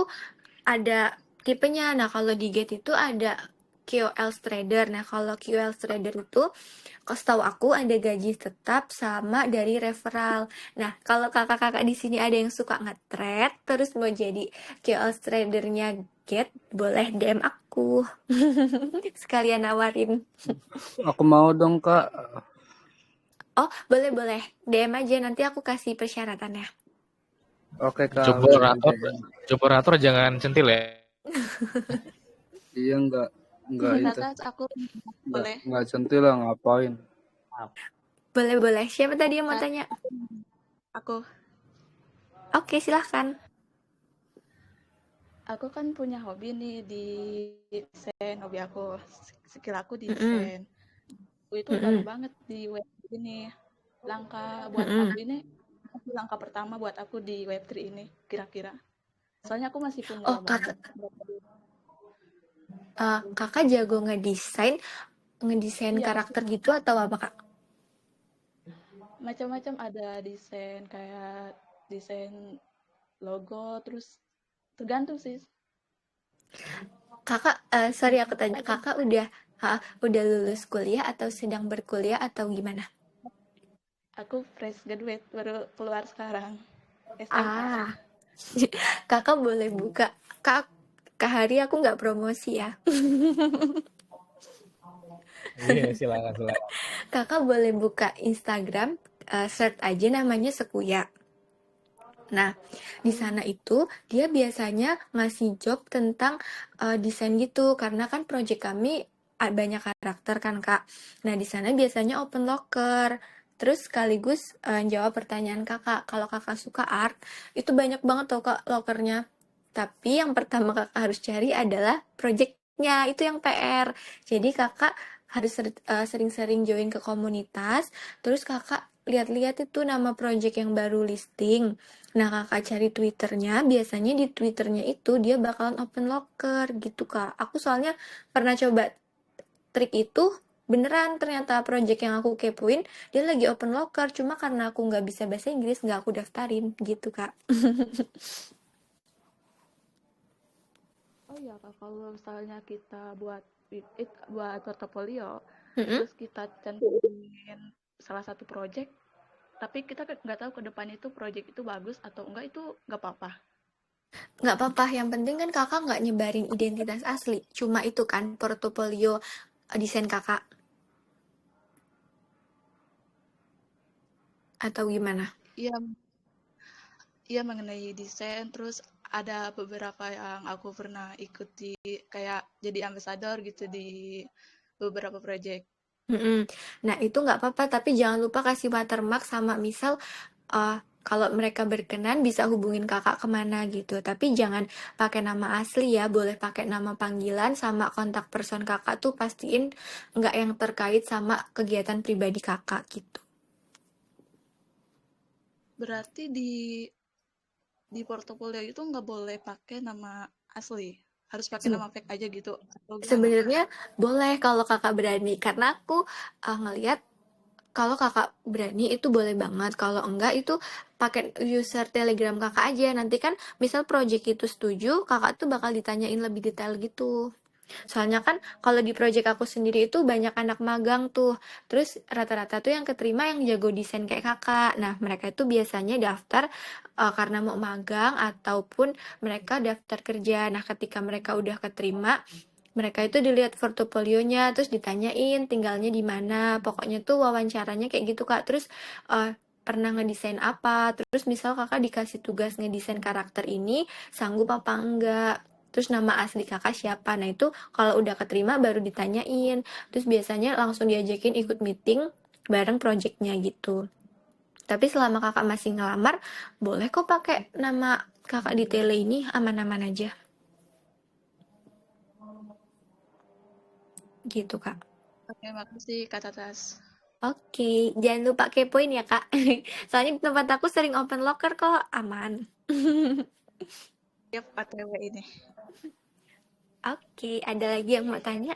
ada tipenya. Nah, kalau di Gate itu ada QL Trader. Nah, kalau QL Trader itu, setahu aku ada gaji tetap sama dari referral. Nah, kalau kakak-kakak di sini ada yang suka nge-trade, terus mau jadi QL Tradernya Gate, boleh DM aku. Sekalian nawarin. Aku mau dong Kak. Oh, boleh-boleh. DM aja, nanti aku kasih persyaratannya. Oke Kak, Coba udah operator, nanti. coba operator jangan centil ya. Iya enggak itu. Tatas, aku boleh. Enggak centil lah ngapain. Boleh-boleh. Siapa tadi yang mau Tat, tanya? aku Oke, silahkan. aku kan punya hobi nih di desain, hobi aku, skill aku di Mm-mm. desain. Aku itu baru Mm-mm. banget di web ini. Langkah buat Mm-mm. aku ini langkah pertama buat aku di Web3 ini kira-kira. Soalnya aku masih Oh, pemula banget. kakak jago ngedesain Iya, karakter gitu atau apa kak? macam-macam ada desain kayak desain logo, terus tergantung sih. Kakak, sorry aku tanya, kakak udah lulus kuliah atau sedang berkuliah atau gimana? Aku fresh graduate baru keluar sekarang SMA. Ah, kakak boleh buka. Kak Hari aku nggak promosi ya. Iya, silakan. Kakak boleh buka Instagram, search aja namanya Sekuya. Nah, di sana itu dia biasanya ngasih job tentang desain gitu, karena kan project kami banyak karakter kan Kak. Nah, di sana biasanya open locker. Terus sekaligus jawab pertanyaan Kakak. Kalau Kakak suka art, itu banyak banget tuh Kak lockernya. Tapi yang pertama Kakak harus cari adalah projectnya, itu yang PR. Jadi Kakak harus sering-sering join ke komunitas, terus Kakak lihat-lihat itu nama project yang baru listing. Nah, kakak cari Twitternya, biasanya di Twitternya itu dia bakalan open locker gitu, Kak. Aku soalnya pernah coba trik itu, beneran ternyata project yang aku kepoin, dia lagi open locker, cuma karena aku nggak bisa bahasa Inggris, nggak aku daftarin gitu, Kak. Oh iya Kak, kalau misalnya kita buat portofolio, Mm-mm. terus kita cantumin salah satu project, tapi kita nggak tahu ke depan itu project itu bagus atau enggak, itu nggak apa-apa. Nggak apa-apa, yang penting kan kakak nggak nyebarin identitas asli, cuma itu kan portofolio desain kakak, atau gimana? Iya, iya mengenai desain, terus ada beberapa yang aku pernah ikut di kayak jadi ambasador gitu di beberapa project. Mm-mm. Nah, itu nggak apa-apa, tapi jangan lupa kasih watermark sama misal kalau mereka berkenan bisa hubungin kakak kemana gitu. Tapi jangan pakai nama asli ya, boleh pakai nama panggilan sama kontak person kakak tuh pastiin nggak yang terkait sama kegiatan pribadi kakak gitu. Berarti di portofolio itu nggak boleh pakai nama asli, harus pakai nama fake aja gitu atau gimana? Sebenarnya boleh kalau kakak berani, karena aku ngelihat kalau kakak berani itu boleh banget. Kalau enggak itu pakai user Telegram kakak aja. Nanti kan misal project itu setuju, kakak tuh bakal ditanyain lebih detail gitu. Soalnya kan kalau di project aku sendiri itu banyak anak magang tuh. Terus rata-rata tuh yang keterima yang jago desain kayak kakak. Nah, mereka itu biasanya daftar karena mau magang ataupun mereka daftar kerja. Nah, ketika mereka udah keterima, mereka itu dilihat portofolionya, terus ditanyain tinggalnya di mana. Pokoknya tuh wawancaranya kayak gitu, Kak. Terus pernah ngedesain apa? Terus misal kakak dikasih tugas ngedesain karakter ini, sanggup apa enggak? Terus nama asli kakak siapa? Nah itu kalau udah keterima baru ditanyain. Terus biasanya langsung diajakin ikut meeting bareng projectnya gitu. Tapi selama kakak masih ngelamar, boleh kok pakai nama kakak di tele ini, aman-aman aja. Gitu, Kak. Oke, makasih Kak Tatas. Oke, jangan lupa kepoin ya, Kak. Soalnya di tempat aku sering open locker kok, aman. Siap ATW ini. Oke, ada lagi yang mau tanya?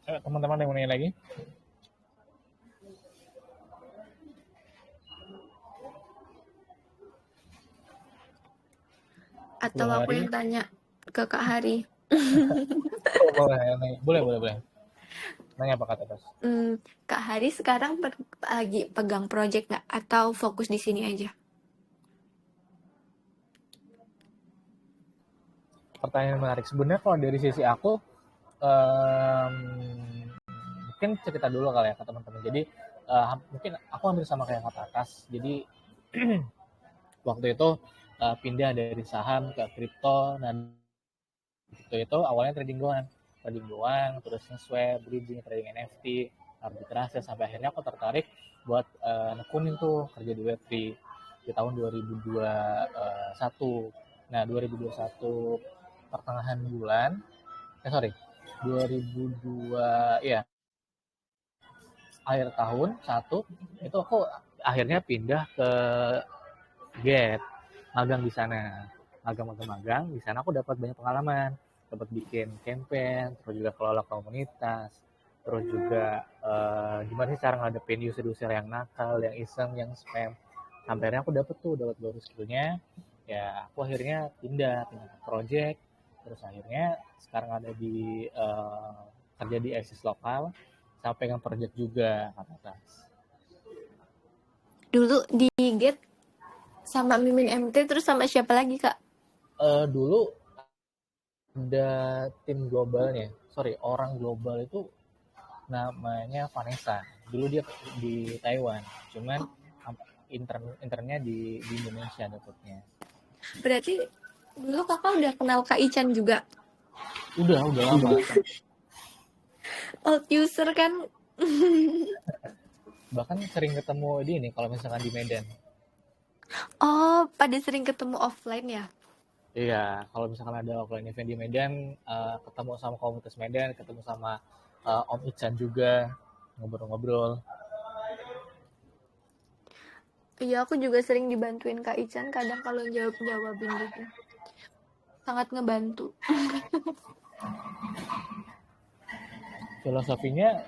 Teman-teman yang mau nanya lagi? Atau aku yang tanya ke Kak Hari? Boleh. Nanya apa Kak Tatas? Kak Hari sekarang lagi pegang project nggak? Atau fokus di sini aja? Pertanyaan menarik. Sebenarnya kalau dari sisi aku, mungkin cerita dulu kali ya ke teman-teman. Jadi mungkin aku hampir sama kayak Kak Tatas. Jadi waktu itu pindah dari saham ke kripto. Nah itu awalnya trading doang, terus nge-swap, bridging, trading NFT, arbitrase, sampai akhirnya aku tertarik buat nekunin tuh kerja di Web3 di tahun 2021. Nah 2021 pertengahan bulan, 2002 ya, akhir tahun 1 itu aku akhirnya pindah ke Get, magang di sana. Magang di sana aku dapat banyak pengalaman, dapat bikin campaign, terus juga kelola komunitas, terus juga gimana sih cara ngadepin user-user yang nakal, yang iseng, yang spam. Sampai akhirnya aku dapat baru skillnya. Ya aku akhirnya pindah ke project, terus akhirnya sekarang ada di kerja di eksis lokal, sampai pegang project juga atas. Dulu di Get sama Mimin MT, terus sama siapa lagi, Kak? Dulu ada tim globalnya, orang global itu namanya Vanessa. Dulu dia di Taiwan, cuman internnya di Indonesia dapetnya. Berarti dulu kakak udah kenal Kak Ican juga? Udah lama. Old user kan? Bahkan sering ketemu di ini kalau misalkan di Medan. Oh, pada sering ketemu offline ya? Iya, kalau misalkan ada offline event di Medan, ketemu sama komunitas Medan, ketemu sama Om Ican juga, ngobrol-ngobrol. Iya, aku juga sering dibantuin Kak Ican kadang kalau jawabin gitu. Sangat ngebantu. Filosofinya,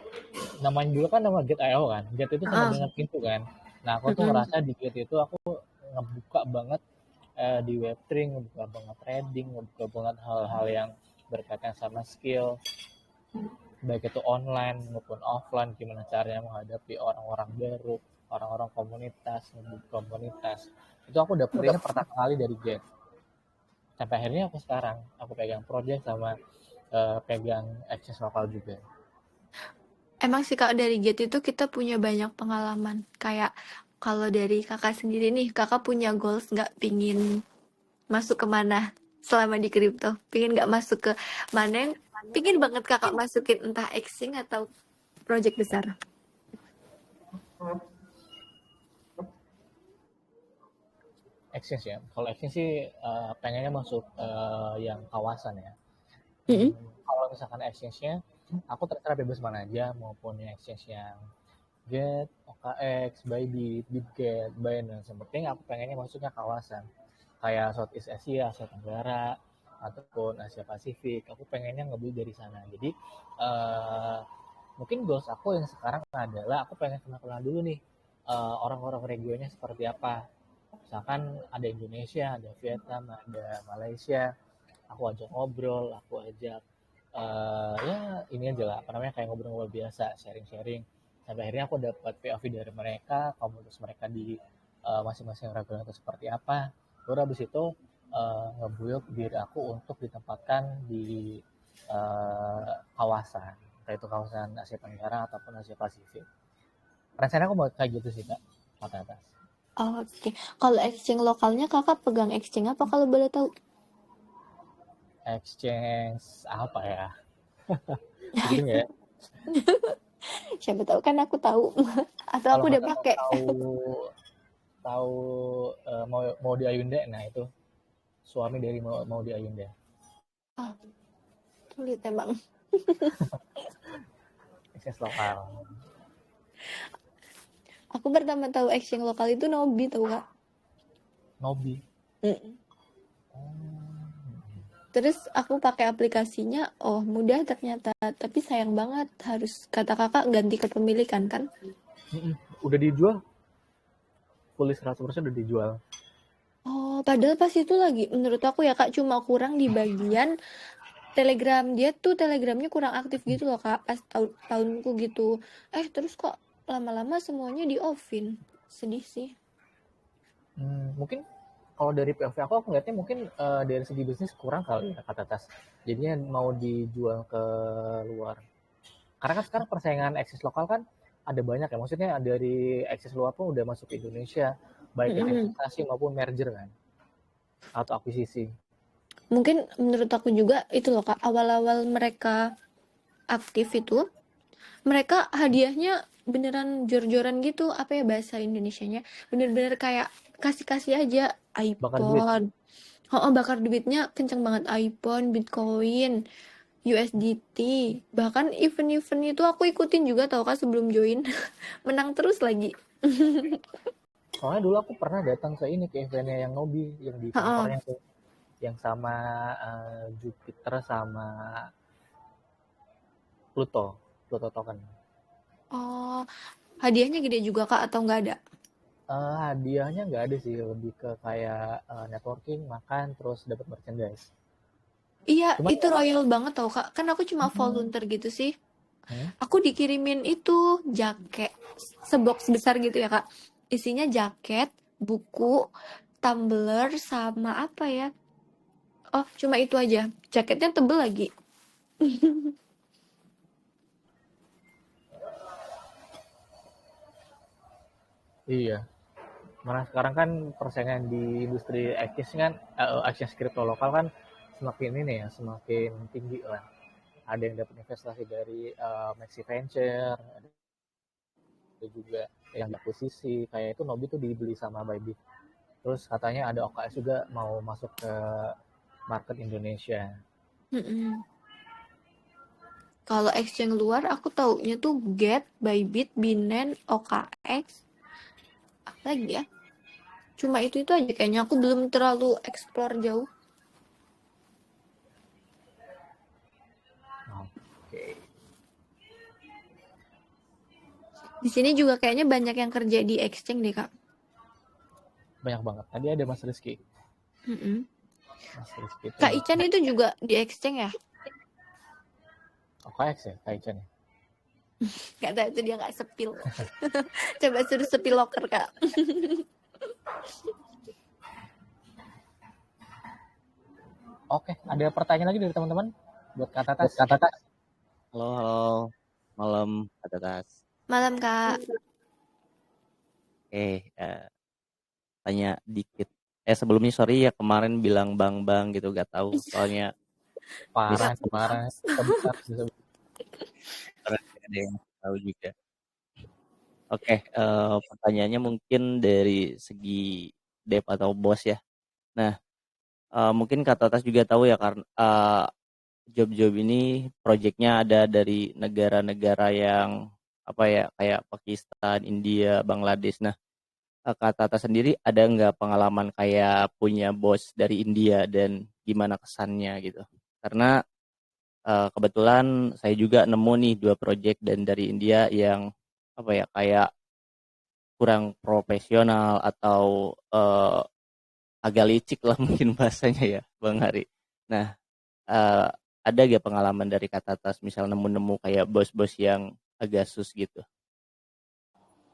namanya dulu kan nama Get.io kan. Get itu sama dengan pintu kan. Nah, aku tuh ngerasa di Get itu aku ngebuka banget di Web3, ngebuka banget trading, ngebuka banget hal-hal yang berkaitan sama skill, baik itu online maupun offline, gimana caranya menghadapi orang-orang baru, orang-orang komunitas, ngebuka komunitas. Itu aku dapetinnya pertama kali dari Get. Sampai akhirnya aku sekarang, aku pegang project sama pegang eksis lokal juga. Emang sih Kak, dari Get itu kita punya banyak pengalaman. Kayak kalau dari kakak sendiri nih, kakak punya goals nggak pingin masuk kemana selama di kripto? Pingin nggak masuk ke mana yang pingin banget kakak masukin, entah exchange atau project besar? Exchange ya. Kalau exchange sih pengennya masuk yang kawasan ya. Kalau misalkan exchange-nya, aku terserah bebas mana aja, maupun yang exchange yang Get, OKX, Bybit, Bitget, Binance. Yang penting aku pengennya masuknya kawasan. Kayak Southeast Asia, Asia Tenggara, ataupun Asia Pasifik. Aku pengennya nge-build dari sana. Jadi mungkin goals aku yang sekarang adalah aku pengen kenal-kenal dulu nih orang-orang regionnya seperti apa. Misalkan ada Indonesia, ada Vietnam, ada Malaysia. Aku ajak ngobrol, aku ajak ya ini aja lah, apa namanya, kayak ngobrol-ngobrol biasa, sharing-sharing. Sampai akhirnya aku dapat POV dari mereka, komunitas mereka di masing-masing region itu seperti apa. Baru habis itu nge-build diri aku untuk ditempatkan di kawasan, entah itu kawasan Asia Tenggara ataupun Asia Pasifik. Rencana aku mau kayak gitu sih kak, kata atas. Oke, kalau exchange lokalnya kakak pegang exchange apa kalau boleh tahu? Exchange apa ya? Begitu nggak ya? Siapa tahu kan aku tahu atau Kalau aku udah kakak pakai. tahu mau di Ayunda, nah itu suami dari mau di Ayunda. Sulit emang. Exchange lokal. Aku pertama tahu exchange lokal itu Nobi, tahu kak? Nobi. Terus aku pakai aplikasinya, oh mudah ternyata, tapi sayang banget harus kata kakak ganti kepemilikan kan? Udah dijual, fully 100% udah dijual. Oh, padahal pas itu lagi, menurut aku ya kak, cuma kurang di bagian Telegram. Dia tuh Telegramnya kurang aktif gitu loh kak, pas tahunku gitu. Terus kok lama-lama semuanya di offin, sedih sih. Mungkin kalau dari POV aku ngeliatnya mungkin dari segi bisnis kurang kali ya kata Tas. Jadinya mau dijual ke luar. Karena kan sekarang persaingan eksis lokal kan ada banyak ya. Maksudnya dari eksis luar pun udah masuk ke Indonesia. Baik investasi maupun merger kan. Atau akuisisi. Mungkin menurut aku juga itu loh kak, awal-awal mereka aktif itu, mereka hadiahnya beneran jor-joran gitu, apa ya bahasa Indonesianya, bener-bener kayak kasih-kasih aja iPhone. Bakar duitnya kenceng banget, iPhone, Bitcoin, USDT, bahkan event-event itu aku ikutin juga tau kak sebelum join. Menang terus lagi. Soalnya dulu aku pernah datang ke ini, ke eventnya yang Nobi, yang di kantornya tuh, yang sama Jupiter sama Pluto token. Oh, hadiahnya gede juga kak atau nggak ada? Hadiahnya nggak ada sih, lebih ke kayak networking, makan, terus dapat merchandise. Iya, cuma itu royal banget tau kak. Kan aku cuma volunteer gitu sih. Aku dikirimin itu jaket, sebox besar gitu ya kak. Isinya jaket, buku, tumbler, sama apa ya? Oh, cuma itu aja. Jaketnya tebel lagi. Iya. Mana sekarang kan persaingan di industri exchange kan, exchange kripto lokal kan semakin ini ya, semakin tinggi lah. Ada yang dapat investasi dari Maxi Venture, ada juga yang akuisisi. Kayak itu Nobi tuh dibeli sama Bybit. Terus katanya ada OKS juga mau masuk ke market Indonesia. Kalau exchange luar aku taunya tuh Get, Bybit, Binance, OKX. Apa lagi ya? Cuma itu aja kayaknya, aku belum terlalu explore jauh. Oke. Di sini juga kayaknya banyak yang kerja di exchange deh kak. Banyak banget. Tadi ada Mas Rizky. Mas Rizky Kak Ican itu juga di exchange ya? OKX ya, Kak Ican ya? Gak tahu itu dia gak sepil. Coba suruh sepil locker kak. Oke, ada pertanyaan lagi dari teman-teman buat Kak Tatas? Halo, malam Kak Tatas. Malam kak. Tanya dikit. Sebelumnya sorry ya kemarin bilang bang gitu, gak tahu soalnya. Parah. Ada yang tahu juga. Oke, pertanyaannya mungkin dari segi dev atau bos ya. Nah, mungkin Kak Tatas juga tahu ya karena job-job ini proyeknya ada dari negara-negara yang apa ya, kayak Pakistan, India, Bangladesh. Nah, Kak Tatas sendiri ada nggak pengalaman kayak punya bos dari India dan gimana kesannya gitu. Karena kebetulan saya juga nemu nih 2 project dan dari India yang apa ya, kayak kurang profesional atau agak licik lah mungkin bahasanya ya, Bang Hari. Nah, eh, ada gak pengalaman dari Kak Tatas misal nemu-nemu kayak bos-bos yang agak sus gitu?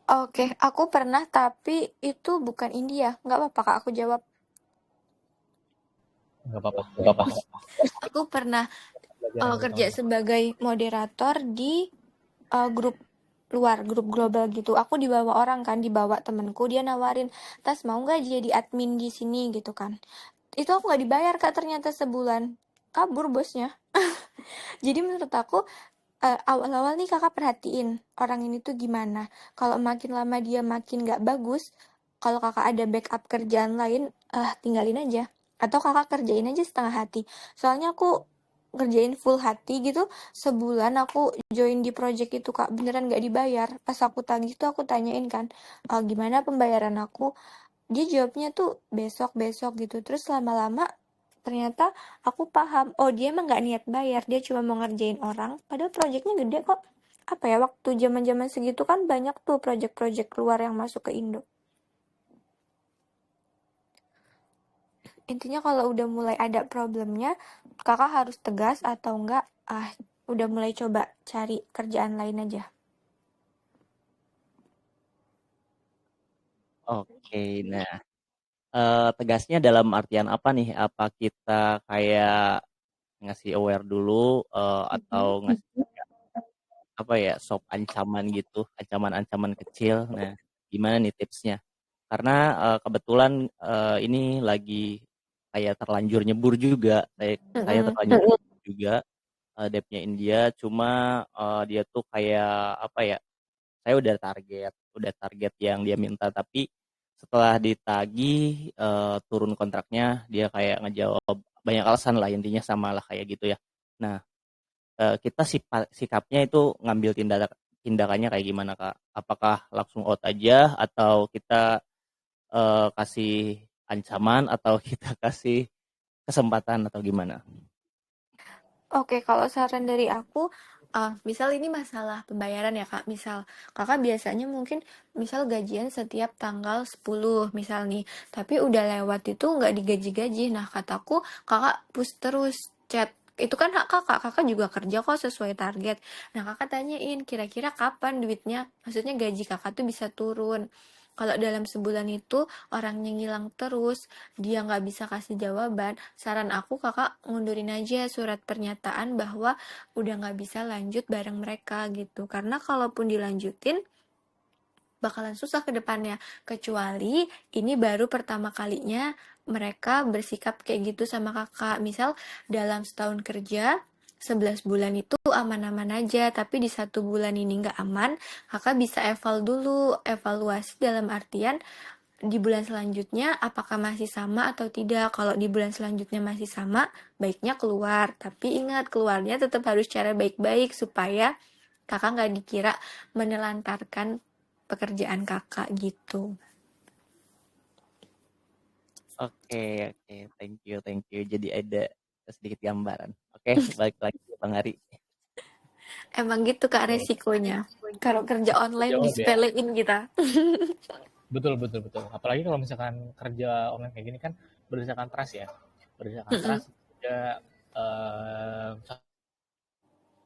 Oke, aku pernah tapi itu bukan India. Nggak apa-apa Kak, aku jawab. Nggak apa-apa, nggak apa-apa. Aku pernah Pelajaran dari kerja teman-teman. sebagai moderator di grup luar, grup global gitu. Aku dibawa orang kan, dibawa temenku, dia nawarin, Tas mau nggak jadi admin di sini gitu kan. Itu aku nggak dibayar Kak ternyata sebulan. Kabur bosnya. Jadi menurut aku awal-awal nih Kakak perhatiin orang ini tuh gimana. Kalau makin lama dia makin nggak bagus, kalau Kakak ada backup kerjaan lain, tinggalin aja. Atau Kakak kerjain aja setengah hati. Soalnya aku ngerjain full hati gitu, sebulan aku join di project itu Kak, beneran nggak dibayar. Pas aku tagih tuh aku tanyain kan, gimana pembayaran aku? Dia jawabnya tuh besok-besok gitu. Terus lama-lama ternyata aku paham, oh dia emang nggak niat bayar, dia cuma mau ngerjain orang, padahal proyeknya gede kok. Apa ya, waktu zaman-zaman segitu kan banyak tuh proyek-proyek luar yang masuk ke Indo. Intinya kalau udah mulai ada problemnya, kakak harus tegas atau enggak, udah mulai coba cari kerjaan lain aja. Oke, nah tegasnya dalam artian apa nih? Apa kita kayak ngasih aware dulu atau ngasih apa ya, sop ancaman gitu, ancaman-ancaman kecil. Nah, gimana nih tipsnya? Karena kebetulan ini lagi kayak terlanjur nyebur juga. Saya terlanjur nyebur juga depnya India. Cuma dia tuh kayak apa ya? Saya udah target yang dia minta, tapi setelah ditagih turun kontraknya dia kayak ngejawab banyak alasan lah, intinya sama lah kayak gitu ya. Nah, kita sikapnya itu ngambil tindakannya kayak gimana Kak? Apakah langsung out aja atau kita kasih ancaman atau kita kasih kesempatan atau gimana? Oke, kalau saran dari aku, misal ini masalah pembayaran ya Kak, misal Kakak biasanya mungkin misal gajian setiap tanggal 10 misal nih, tapi udah lewat itu nggak digaji-gaji. Nah, kataku Kakak push terus chat. Itu kan hak Kakak juga kerja kok sesuai target. Nah, Kakak tanyain kira-kira kapan duitnya, maksudnya gaji Kakak tuh bisa turun. Kalau dalam sebulan itu orangnya ngilang terus, dia nggak bisa kasih jawaban, saran aku Kakak ngundurin aja surat pernyataan bahwa udah nggak bisa lanjut bareng mereka gitu. Karena kalaupun dilanjutin, bakalan susah ke depannya. Kecuali ini baru pertama kalinya mereka bersikap kayak gitu sama Kakak. Misal dalam setahun kerja, 11 bulan itu aman-aman aja, tapi di 1 bulan ini nggak aman, Kakak bisa dulu, evaluasi dalam artian di bulan selanjutnya apakah masih sama atau tidak. Kalau di bulan selanjutnya masih sama, baiknya keluar. Tapi ingat, keluarnya tetap harus cara baik-baik supaya kakak nggak dikira menelantarkan pekerjaan kakak gitu. Oke, thank you. Jadi ada sedikit gambaran. Oke, balik lagi Bang Hari. Emang gitu Kak resikonya. Kalau kerja online Jawab ya. disepelein kita. Betul. Apalagi kalau misalkan kerja online kayak gini kan berdasarkan trust ya. Berdasarkan trust ya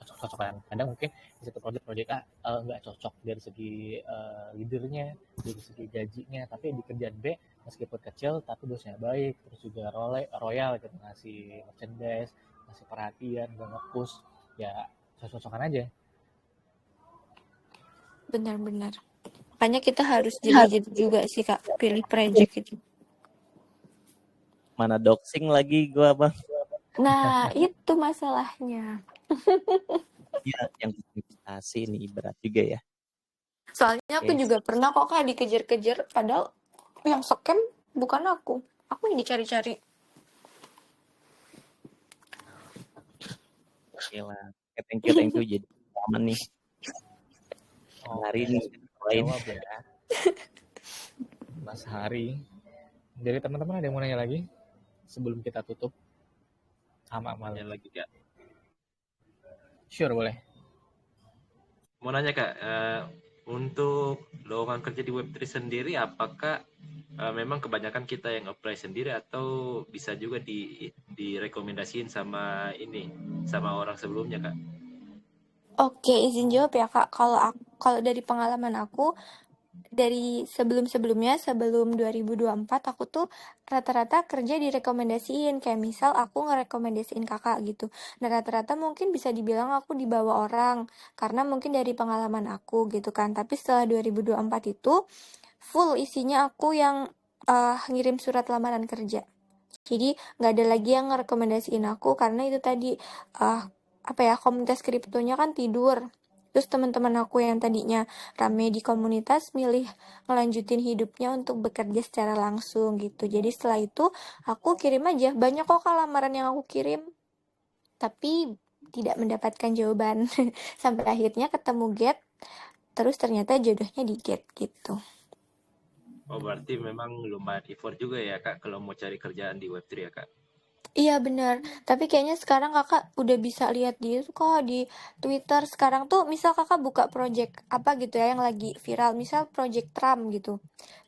cocok-cocokan. Kadang mungkin di satu project A nggak cocok dari segi leadernya, dari segi gajinya, tapi di kerjaan B meskipun kecil tapi bosnya baik, terus juga royal gitu, ngasih merchandise, ngasih perhatian, nggak nge-push, ya cocok-cocokan aja. Benar-benar. Makanya kita harus jeli-jeli juga sih Kak, pilih project itu. Mana doxing lagi gua Bang. Nah, itu masalahnya. Iya, yang investasi nih berat juga ya. Soalnya aku juga pernah kok Kak dikejar-kejar, padahal yang scam bukan aku. Aku yang dicari-cari. Oke lah. Thank you jadi aman nih. Hari ini jawab ya. Mas Hari. Dari teman-teman ada yang mau nanya lagi sebelum kita tutup? Ama malam. Yang lagi Kak. Sure, boleh. Mau nanya Kak, untuk lowongan kerja di Web3 sendiri, apakah memang kebanyakan kita yang apply sendiri atau bisa juga direkomendasiin sama orang sebelumnya Kak? Oke, izin jawab ya Kak. Kalau dari pengalaman aku, dari sebelum-sebelumnya, sebelum 2024, aku tuh rata-rata kerja direkomendasiin. Kayak misal aku ngerekomendasiin kakak gitu. Nah, rata-rata mungkin bisa dibilang aku dibawa orang, karena mungkin dari pengalaman aku gitu kan. Tapi setelah 2024 itu, full isinya aku yang ngirim surat lamaran kerja. Jadi nggak ada lagi yang ngerekomendasiin aku, karena itu tadi komunitas kriptonya kan tidur. Terus teman-teman aku yang tadinya rame di komunitas milih ngelanjutin hidupnya untuk bekerja secara langsung gitu. Jadi setelah itu aku kirim aja. Banyak kok lamaran yang aku kirim, tapi tidak mendapatkan jawaban. Sampai akhirnya ketemu Get, terus ternyata jodohnya di Get gitu. Oh, berarti memang lumayan effort juga ya Kak kalau mau cari kerjaan di Web3 ya Kak? Iya benar, tapi kayaknya sekarang kakak udah bisa lihat di itu kok di Twitter. Sekarang tuh misal kakak buka project apa gitu ya yang lagi viral, misal project Trump gitu.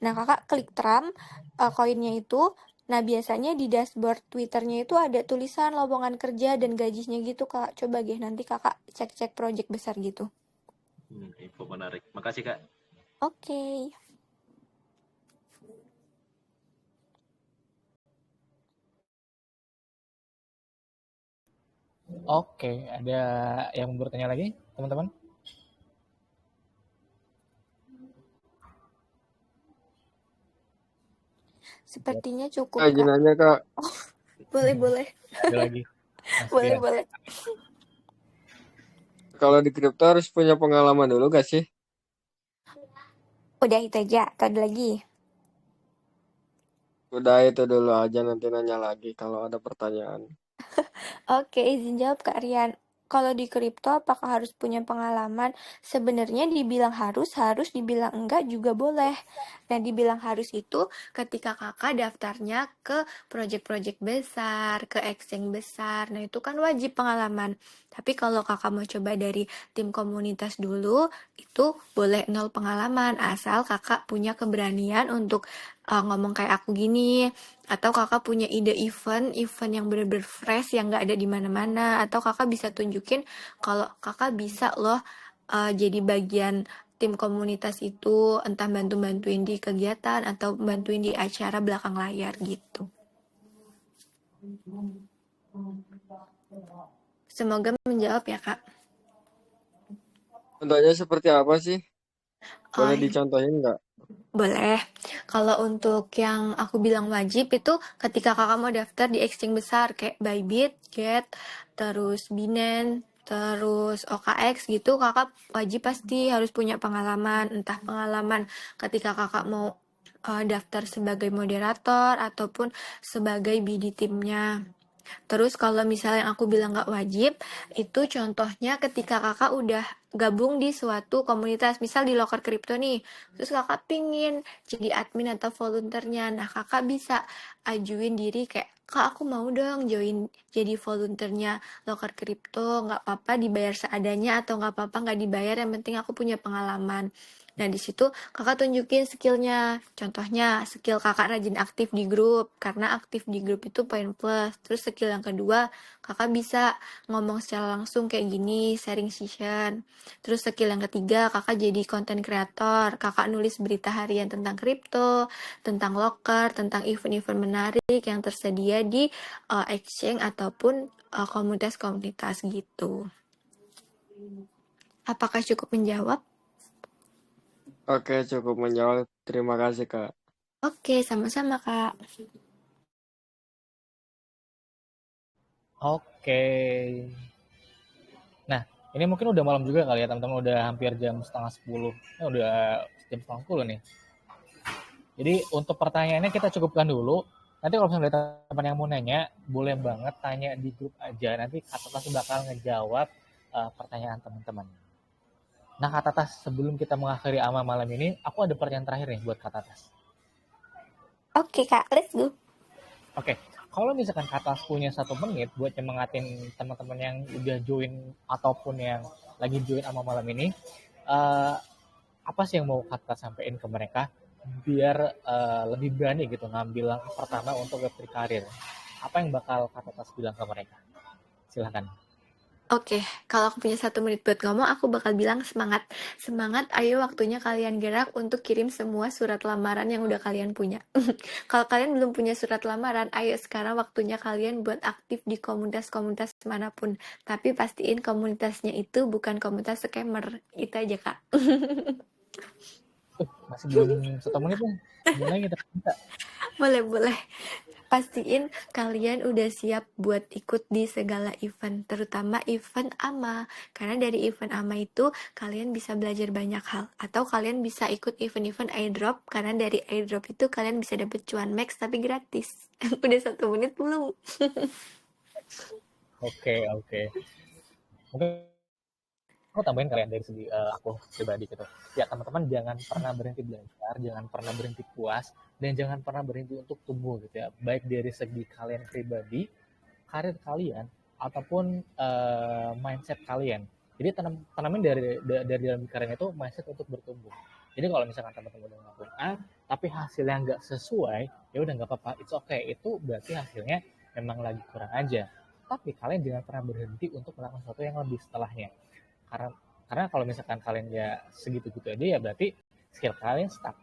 Nah kakak klik Trump, koinnya itu, nah biasanya di dashboard Twitternya itu ada tulisan lowongan kerja dan gajinya gitu kak. Coba deh nanti kakak cek-cek project besar gitu. Info menarik. Makasih Kak. Oke. Oke, ada yang bertanya lagi, teman-teman? Sepertinya cukup Izin kak. nanya Kak, Boleh. Ada lagi. Mas Rian. Boleh. kalau di kripto harus punya pengalaman dulu gak sih? Udah itu aja, atau ada lagi? Udah itu dulu aja, nanti nanya lagi kalau ada pertanyaan. Oke, izin jawab Kak Rian. Kalau di kripto apakah harus punya pengalaman? Sebenarnya dibilang harus dibilang enggak juga boleh. Nah, dibilang harus itu ketika kakak daftarnya ke project-project besar, ke exchange besar. Nah, itu kan wajib pengalaman. Tapi kalau kakak mau coba dari tim komunitas dulu, itu boleh 0 pengalaman. Asal kakak punya keberanian untuk ngomong kayak aku gini, atau kakak punya ide event yang bener-bener fresh yang nggak ada di mana-mana, atau kakak bisa tunjukin kalau kakak bisa loh jadi bagian tim komunitas itu, entah bantuin di kegiatan atau bantuin di acara belakang layar gitu. Semoga menjawab ya kak. Contohnya seperti apa sih? Boleh dicontohin nggak? Boleh. Kalau untuk yang aku bilang wajib itu ketika kakak mau daftar di exchange besar kayak Bybit, Get, terus Binance, terus OKX gitu, kakak wajib pasti harus punya pengalaman. Entah pengalaman ketika kakak mau daftar sebagai moderator ataupun sebagai BD timnya. Terus kalau misalnya yang aku bilang nggak wajib, itu contohnya ketika kakak udah gabung di suatu komunitas, misal di Loker Crypto nih, terus kakak pingin jadi admin atau volunteernya, nah kakak bisa ajuin diri kayak, kak aku mau dong join jadi volunteernya Loker Crypto, nggak apa-apa dibayar seadanya atau nggak apa-apa nggak dibayar, yang penting aku punya pengalaman. Nah, di situ kakak tunjukin skillnya. Contohnya, skill kakak rajin aktif di grup, karena aktif di grup itu poin plus. Terus skill yang kedua, kakak bisa ngomong secara langsung kayak gini, sharing session. Terus skill yang ketiga, kakak jadi content creator. Kakak nulis berita harian tentang kripto, tentang loker, tentang event-event menarik yang tersedia di exchange ataupun komunitas-komunitas gitu. Apakah cukup menjawab? Oke, cukup menjawab. Terima kasih, Kak. Oke, sama-sama, Kak. Oke. Nah, ini mungkin udah malam juga kali ya, teman-teman. Udah hampir jam 9:30. Udah jam 9:30 nih. Jadi untuk pertanyaannya kita cukupkan dulu. Nanti kalau misalnya ada teman yang mau nanya, boleh banget tanya di grup aja. Nanti Kak Tatas bakal ngejawab pertanyaan teman-teman. Nah, Kak Tatas, sebelum kita mengakhiri AMA malam ini, aku ada pertanyaan terakhir nih buat Kak Tatas. Oke, Kak. Let's go. Oke. kalau misalkan Kak Atas punya 1 menit buat nyemangatin teman-teman yang udah join ataupun yang lagi join sama malam ini, apa sih yang mau Kak Atas sampein ke mereka biar lebih berani gitu ngambil langkah pertama untuk Web3 karir? Apa yang bakal Kak Atas bilang ke mereka? Silahkan. Oke, kalau aku punya 1 menit buat ngomong, aku bakal bilang semangat. Semangat, ayo waktunya kalian gerak untuk kirim semua surat lamaran yang udah kalian punya. Kalau kalian belum punya surat lamaran, ayo sekarang waktunya kalian buat aktif di komunitas-komunitas manapun. Tapi pastiin komunitasnya itu bukan komunitas scammer. Itu aja, Kak. Masih belum 1 menit nih. Mulai kita minta. Boleh. Pastiin kalian udah siap buat ikut di segala event, terutama event AMA. Karena dari event AMA itu kalian bisa belajar banyak hal. Atau kalian bisa ikut event-event airdrop, karena dari airdrop itu kalian bisa dapet cuan max tapi gratis. Udah 1 menit belum? Oke. Mungkin aku tambahin kalian dari segi aku pribadi gitu. Ya teman-teman jangan pernah berhenti belajar, jangan pernah berhenti puas, dan jangan pernah berhenti untuk tumbuh gitu ya. Baik dari segi kalian pribadi, karir kalian, ataupun mindset kalian. Jadi tanamin dari dalam kalian itu mindset untuk bertumbuh. Jadi kalau misalkan teman-teman udah ngelakuin A, tapi hasilnya nggak sesuai, ya udah nggak apa-apa, it's okay. Itu berarti hasilnya memang lagi kurang aja. Tapi kalian jangan pernah berhenti untuk melakukan sesuatu yang lebih setelahnya. Karena kalau misalkan kalian ya segitu-gitu aja, ya berarti skill kalian stuck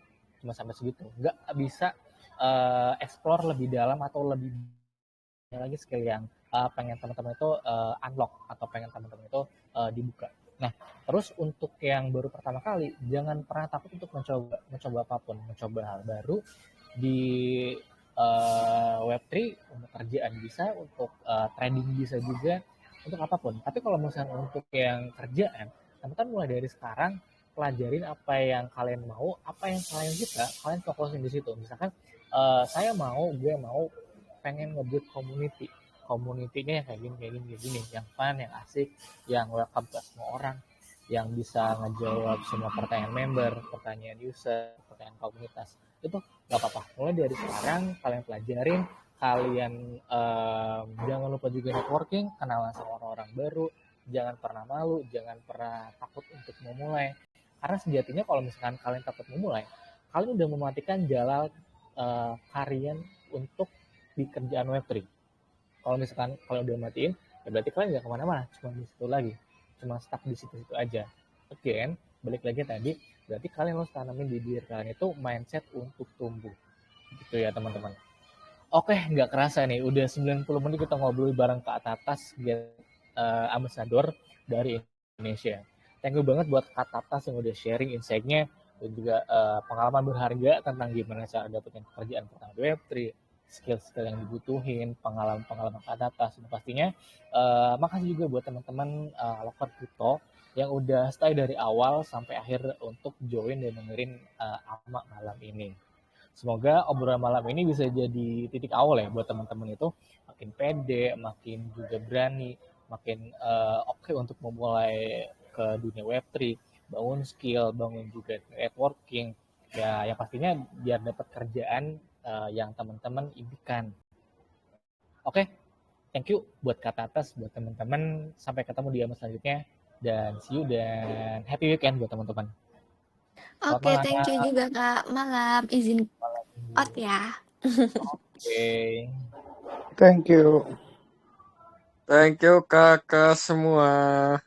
cuma sampai segitu, nggak bisa explore lebih dalam atau lebih lagi skill yang pengen teman-teman itu unlock atau pengen teman-teman itu dibuka. Nah, terus untuk yang baru pertama kali, jangan pernah takut untuk mencoba apapun, mencoba hal baru di Web3, untuk kerjaan bisa, untuk trading bisa juga, untuk apapun. Tapi kalau misalnya untuk yang kerjaan, teman-teman mulai dari sekarang pelajarin apa yang kalian mau, apa yang kalian suka, kalian fokusin di situ. Misalkan gue mau pengen ngebuat community-nya yang kayak gini, yang fun, yang asik, yang welcome ke semua orang, yang bisa ngejawab semua pertanyaan member, pertanyaan user, pertanyaan komunitas. Itu gak apa-apa. Mulai dari sekarang kalian pelajarin, kalian jangan lupa juga networking, kenalan sama orang-orang baru, jangan pernah malu, jangan pernah takut untuk memulai. Karena sejatinya kalau misalkan kalian takut memulai, kalian udah mematikan jalan kalian untuk di kerjaan Web3. Kalau misalkan kalian udah matiin, ya berarti kalian nggak kemana-mana, cuma di situ lagi, cuma stuck di situ-situ aja. Again, balik lagi tadi, berarti kalian harus tanamin di diri kalian itu mindset untuk tumbuh, gitu ya teman-teman. Oke, nggak kerasa nih, udah 90 menit kita ngobrol bareng Kak Tatas, ambassador dari Indonesia. Thank you banget buat Kak Tatas yang udah sharing insight-nya dan juga pengalaman berharga tentang gimana cara dapetin pekerjaan pertama di Web3, skill-skill yang dibutuhin, pengalaman Kak Tatas. Dan pastinya makasih juga buat teman-teman Lover Crypto yang udah stay dari awal sampai akhir untuk join dan dengerin AMA malam ini. Semoga obrolan malam ini bisa jadi titik awal ya buat teman-teman itu makin pede, makin juga berani, makin oke untuk memulai ke dunia Web3, bangun skill, bangun juga networking, ya yang pastinya biar dapat kerjaan yang teman-teman impikan. Oke, thank you buat Kak Tatas, buat teman-teman. Sampai ketemu di episode selanjutnya dan see you dan happy weekend buat teman-teman. Oke, thank you juga Kak. Malam, izin out ya. Oke. Thank you. Thank you kakak semua.